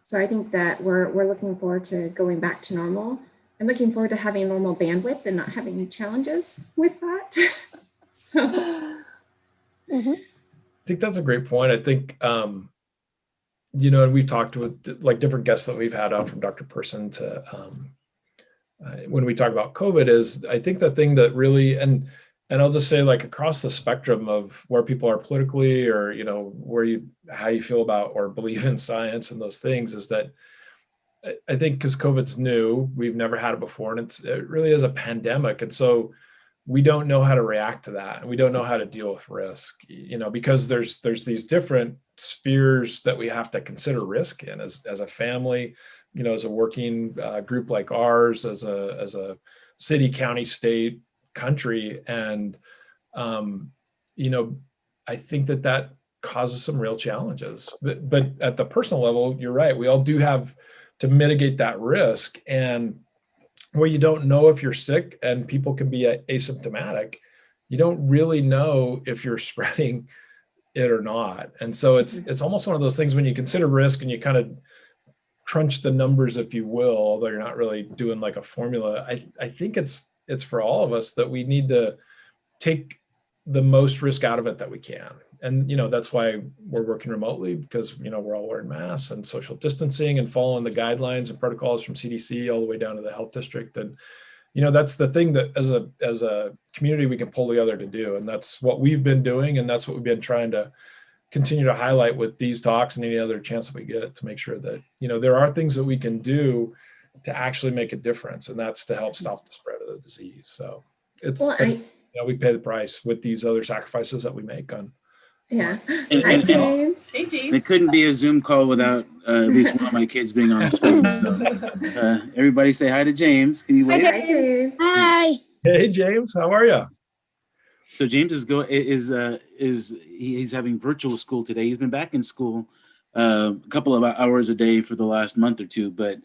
so I think that we're looking forward to going back to normal. I'm looking forward to having normal bandwidth and not having any challenges with that. So Mhm. I think that's a great point. I think, you know, and we've talked with like different guests that we've had on, from Dr. Person to when we talk about COVID, is I think the thing that really, and I'll just say like across the spectrum of where people are politically, or, you know, how you feel about or believe in science and those things, is that I think because COVID's new, we've never had it before, and it really is a pandemic. And so we don't know how to react to that, and we don't know how to deal with risk, you know, because there's these different spheres that we have to consider risk in as a family, you know, as a working group like ours, as a city, county, state, country. And you know, I think that causes some real challenges, but at the personal level, you're right, we all do have to mitigate that risk. And where you don't know if you're sick, and people can be asymptomatic, you don't really know if you're spreading it or not. And so it's almost one of those things when you consider risk and you kind of crunch the numbers, if you will, although you're not really doing like a formula. I think it's for all of us that we need to take the most risk out of it that we can. And, you know, that's why we're working remotely, because, you know, we're all wearing masks and social distancing and following the guidelines and protocols from CDC all the way down to the health district. And, you know, that's the thing that as a community we can pull together to do. And that's what we've been doing. And that's what we've been trying to continue to highlight with these talks and any other chance that we get, to make sure that, you know, there are things that we can do to actually make a difference. And that's to help stop the spread of the disease. So it's, you know, we pay the price with these other sacrifices that we make on. yeah. And, Hi, and, James. Hey, James. it couldn't be a Zoom call without at least one of my kids being on the screen. So everybody say hi to James. Can you wave? Hi, James. Hi. Hey, James, how are you? So James he's having virtual school today. He's been back in school a couple of hours a day for the last month or two, but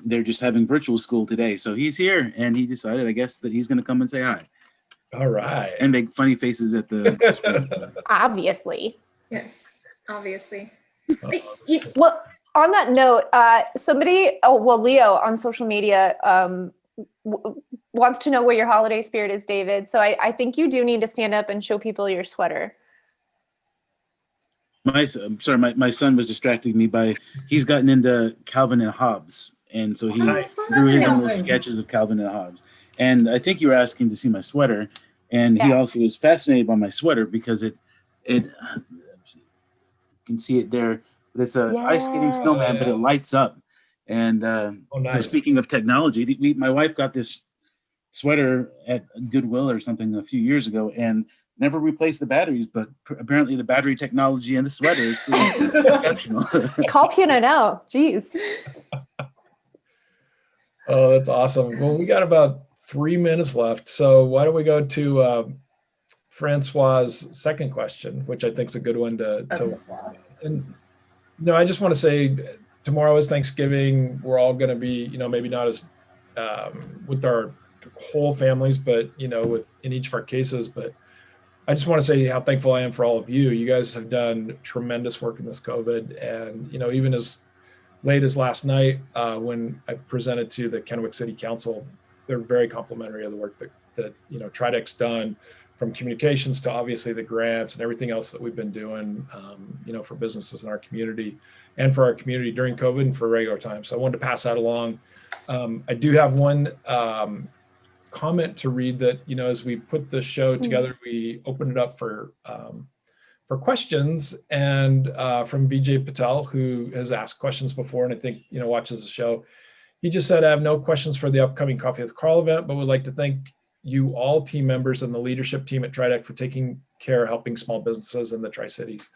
they're just having virtual school today. So he's here, and he decided, I guess, that he's going to come and say hi. All right. And make funny faces at the screen. Obviously. Yes, obviously. Well, on that note, Leo on social media wants to know where your holiday spirit is, David. So I think you do need to stand up and show people your sweater. My son was distracting me by, he's gotten into Calvin and Hobbes. And so he drew his own little sketches of Calvin and Hobbes. And I think you were asking to see my sweater. And he also was fascinated by my sweater because it you can see it there, but it's a ice skating snowman, but it lights up. And nice. So speaking of technology, my wife got this sweater at Goodwill or something a few years ago and never replaced the batteries, but apparently the battery technology in the sweater is pretty exceptional. Call Puna now. Jeez. Oh, that's awesome. Well, we got about 3 minutes left. So why don't we go to Francois' second question, which I think is a good one to Francois. and no, I just want to say tomorrow is Thanksgiving. We're all going to be, maybe not as with our whole families, but in each of our cases. But I just want to say how thankful I am for all of you. You guys have done tremendous work in this COVID, and even as late as last night when I presented to the Kennewick City Council, they're very complimentary of the work that TRIDEC's done, from communications to obviously the grants and everything else that we've been doing, for businesses in our community and for our community during COVID and for regular time. So I wanted to pass that along. I do have one comment to read that, as we put the show together, we opened it up for questions, and from Vijay Patel, who has asked questions before and I think, watches the show. He just said, I have no questions for the upcoming Coffee with Karl event, but would like to thank you all team members and the leadership team at TRIDEC for taking care of helping small businesses in the Tri-Cities.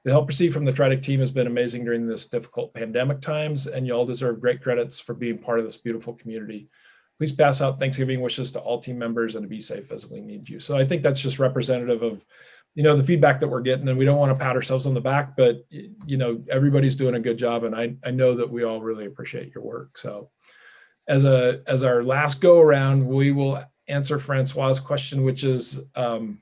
The help received from the TRIDEC team has been amazing during this difficult pandemic times, and you all deserve great credits for being part of this beautiful community. Please pass out Thanksgiving wishes to all team members and to be safe as we need you. So I think that's just representative of, the feedback that we're getting, and we don't want to pat ourselves on the back, but everybody's doing a good job, and I know that we all really appreciate your work. So as our last go around, we will answer Francois' question, which is, and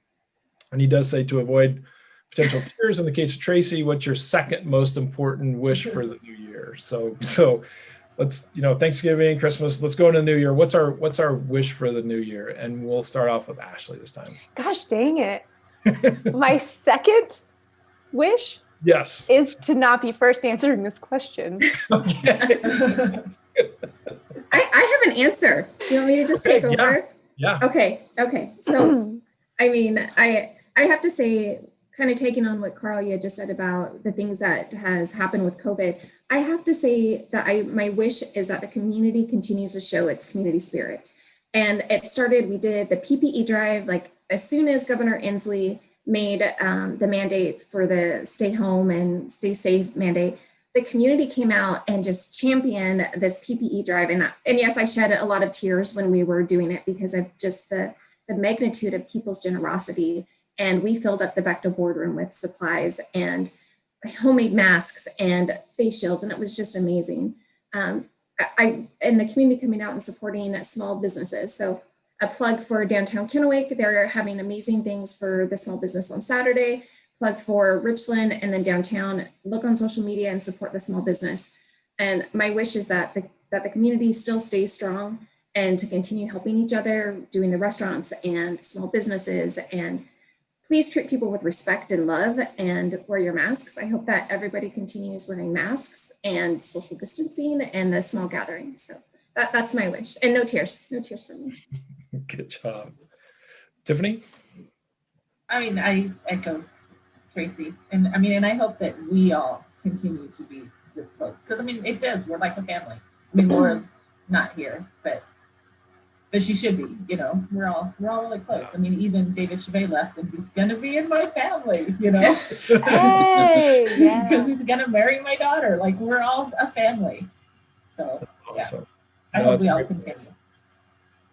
he does say, to avoid potential tears in the case of Tracy, what's your second most important wish for the new year? So let's, Thanksgiving, Christmas, let's go into the new year. What's our wish for the new year? And we'll start off with Ashley this time. Gosh dang it. My second wish Yes. is to not be first answering this question. Okay. I have an answer. Do you want me to just take over? Yeah. Okay. So, I have to say, kind of taking on what Karl, you had just said about the things that has happened with COVID, I have to say that my wish is that the community continues to show its community spirit. And it started, we did the PPE drive, like as soon as Governor Inslee made the mandate for the stay home and stay safe mandate, the community came out and just championed this PPE drive. And yes, I shed a lot of tears when we were doing it because of just the magnitude of people's generosity. And we filled up the Bechtel boardroom with supplies and homemade masks and face shields. And it was just amazing. And the community coming out and supporting small businesses. So a plug for downtown Kennewick. They're having amazing things for the small business on Saturday. Plug for Richland, and then downtown, look on social media and support the small business. And my wish is that the community still stays strong and to continue helping each other, doing the restaurants and small businesses, and please treat people with respect and love and wear your masks. I hope that everybody continues wearing masks and social distancing and the small gatherings. So that's my wish. And no tears for me. Good job. Tiffany? I echo Tracy. And I hope that we all continue to be this close. Because it does. We're like a family. Laura's not here, but she should be, we're all really close. Even David Chevet left and he's gonna be in my family, Hey, yeah. because he's gonna marry my daughter. Like, we're all a family. So That's awesome. I hope we all continue.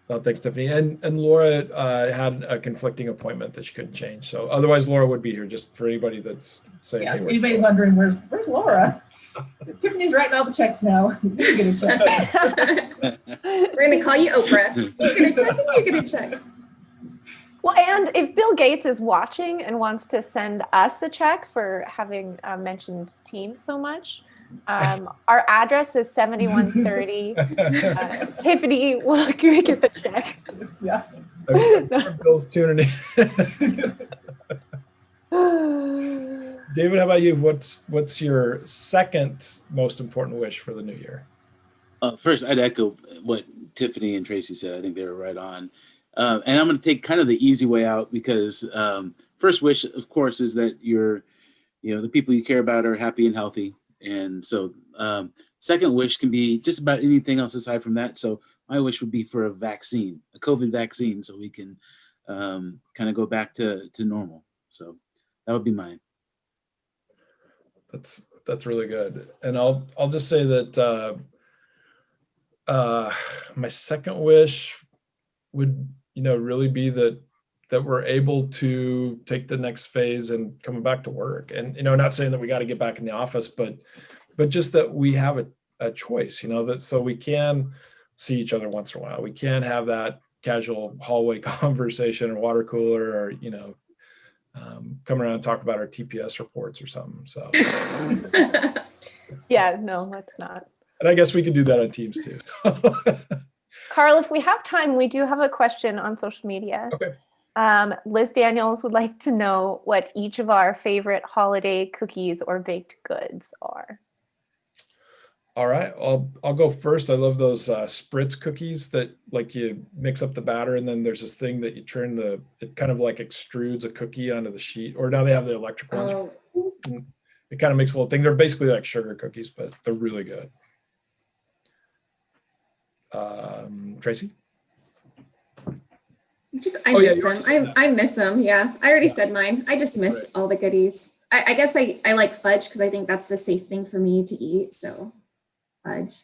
Well, thanks, Tiffany. And Laura had a conflicting appointment that she couldn't change. So otherwise, Laura would be here, just for anybody that's saying, Yeah. hey, Anybody wondering where's Laura? Tiffany's writing all the checks now. You get a check. We're going to call you Oprah. You get a check and you get a check. Well, and if Bill Gates is watching and wants to send us a check for having mentioned team so much, our address is 7130 Tiffany will get the check. Yeah. Bill's tuning in. David, how about you? What's your second most important wish for the new year? First, I'd echo what Tiffany and Tracy said. I think they were right on. And I'm going to take kind of the easy way out because first wish, of course, is that the people you care about are happy and healthy. And so second wish can be just about anything else aside from that. So my wish would be for a vaccine, a COVID vaccine, so we can kind of go back to normal. So that would be mine. That's really good. And I'll just say that my second wish would really be that that we're able to take the next phase and coming back to work. And, not saying that we got to get back in the office, but just that we have a choice, that so we can see each other once in a while. We can have that casual hallway conversation or water cooler, or, come around and talk about our TPS reports or something. So, Yeah, no, let's not. and I guess we could do that on Teams too. Carl, if we have time, we do have a question on social media. Okay. Liz Daniels would like to know what each of our favorite holiday cookies or baked goods are. All right, I'll go first. I love those spritz cookies that like you mix up the batter and then there's this thing that you turn it kind of like extrudes a cookie onto the sheet. Or now they have the electric ones. Oh, It kind of makes a little thing. They're basically like sugar cookies, but they're really good. Tracy? I Oh, yeah, miss you already them. said that. I miss them. Yeah, I already Yeah. said mine. I just miss Right. all the goodies. I guess I like fudge because I think that's the safe thing for me to eat. So fudge.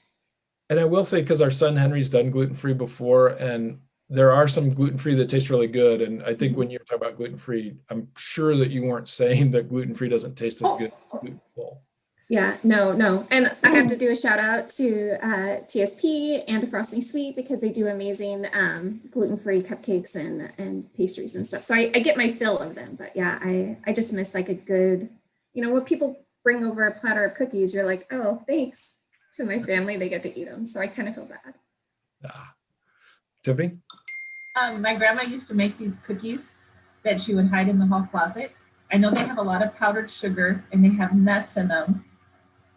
And I will say, because our son Henry's done gluten-free before, and there are some gluten-free that taste really good. And I think when you were talking about gluten-free, I'm sure that you weren't saying that gluten-free doesn't taste as good as gluten-full. Yeah, no. And I have to do a shout out to TSP and to Frosting Sweet because they do amazing gluten-free cupcakes and pastries and stuff. So I get my fill of them. But yeah, I just miss like a good, when people bring over a platter of cookies, you're like, oh, thanks to my family, they get to eat them. So I kind of feel bad. Tiffany? My grandma used to make these cookies that she would hide in the hall closet. I know they have a lot of powdered sugar and they have nuts in them.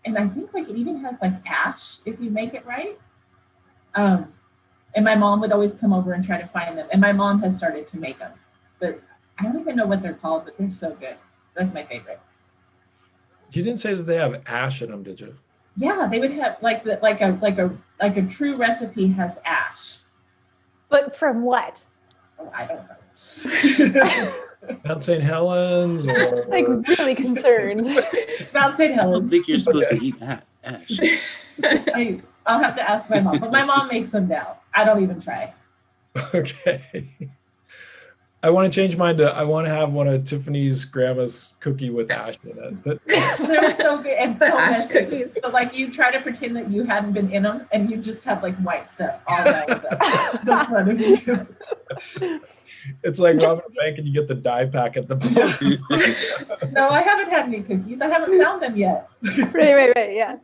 And I think like it even has like ash if you make it right. And my mom would always come over and try to find them. And my mom has started to make them, but I don't even know what they're called, but they're so good. That's my favorite. You didn't say that they have ash in them, did you? Yeah, they would have like a true recipe has ash. But from what? Oh, I don't know. Mount St. Helens or Like really concerned. Mount St. I don't Helens. think you're supposed to eat ash. I'll have to ask my mom, but my mom makes them now. I don't even try. Okay. I want to change mine to I want to have one of Tiffany's grandma's cookie with ash in it. They're so good and so Ash messy. cookies. So like you try to pretend that you hadn't been in them and you just have like white stuff all over the front of you. It's like robbing a bank and you get the dye pack at the post. No, I haven't had any cookies. I haven't found them yet. Right, yeah.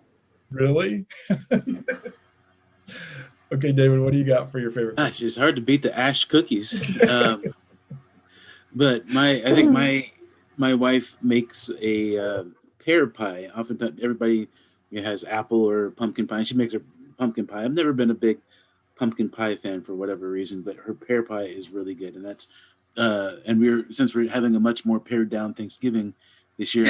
Really? Okay, David, what do you got for your favorite? Gosh, it's hard to beat the ash cookies. But I think my wife makes a pear pie. Oftentimes, everybody has apple or pumpkin pie. She makes a pumpkin pie. I've never been a big pumpkin pie fan for whatever reason, but her pear pie is really good. And that's and since we're having a much more pared down Thanksgiving this year,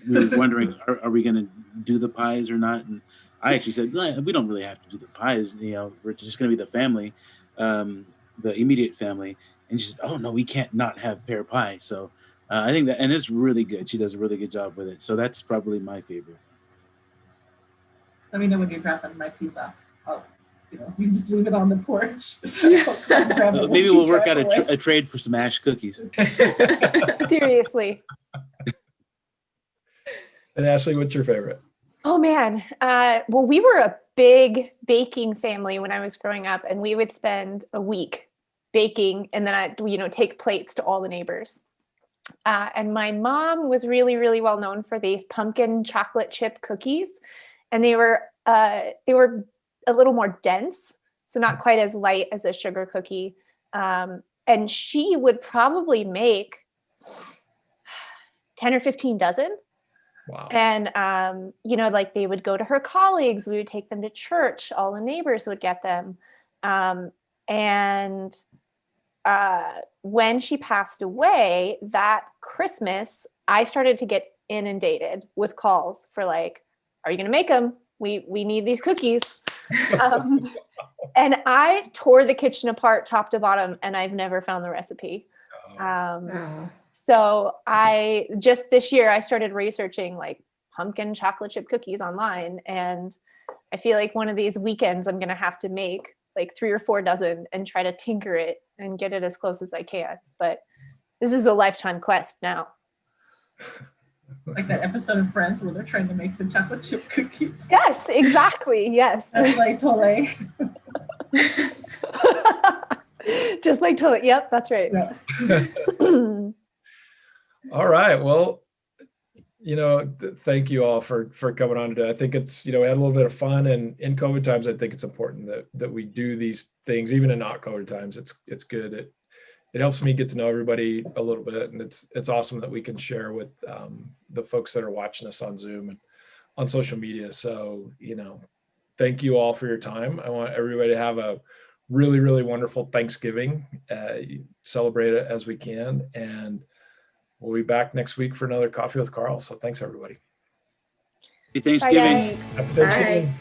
we were wondering, are we going to do the pies or not? And I actually said, we don't really have to do the pies. We're just going to be the family, the immediate family. And she said, oh no, we can't not have pear pie. So I think that, and it's really good. She does a really good job with it. So that's probably my favorite. Let me know when you're dropping my piece off. You can just leave it on the porch. Maybe we'll work out a trade for some ash cookies. Seriously. And Ashley, what's your favorite? Oh man. Well, we were a big baking family when I was growing up, and we would spend a week baking, and then I'd take plates to all the neighbors. And my mom was really, really well known for these pumpkin chocolate chip cookies, and they were a little more dense, so not quite as light as a sugar cookie. And she would probably make 10 or 15 dozen. Wow. And, like they would go to her colleagues, we would take them to church, all the neighbors would get them. And when she passed away that Christmas, I started to get inundated with calls for like, are you going to make them? We need these cookies. And I tore the kitchen apart top to bottom, and I've never found the recipe. So I just this year I started researching like pumpkin chocolate chip cookies online, and I feel like one of these weekends I'm going to have to make like 3 or 4 dozen and try to tinker it and get it as close as I can. But This is a lifetime quest now. Like that episode of Friends where they're trying to make the chocolate chip cookies. Yes, exactly. Yes. That's like Tole. Just like toilet. Yep, that's right. Yeah. All right. Well, thank you all for coming on today. I think it's, we had a little bit of fun, and in COVID times, I think it's important that we do these things, even in not COVID times. It's good. It helps me get to know everybody a little bit, and it's awesome that we can share with the folks that are watching us on Zoom and on social media. So, thank you all for your time. I want everybody to have a really, really wonderful Thanksgiving. Celebrate it as we can, and we'll be back next week for another Coffee with Karl. So thanks, everybody. Happy Thanksgiving. Thanks. Happy Thanksgiving. Bye.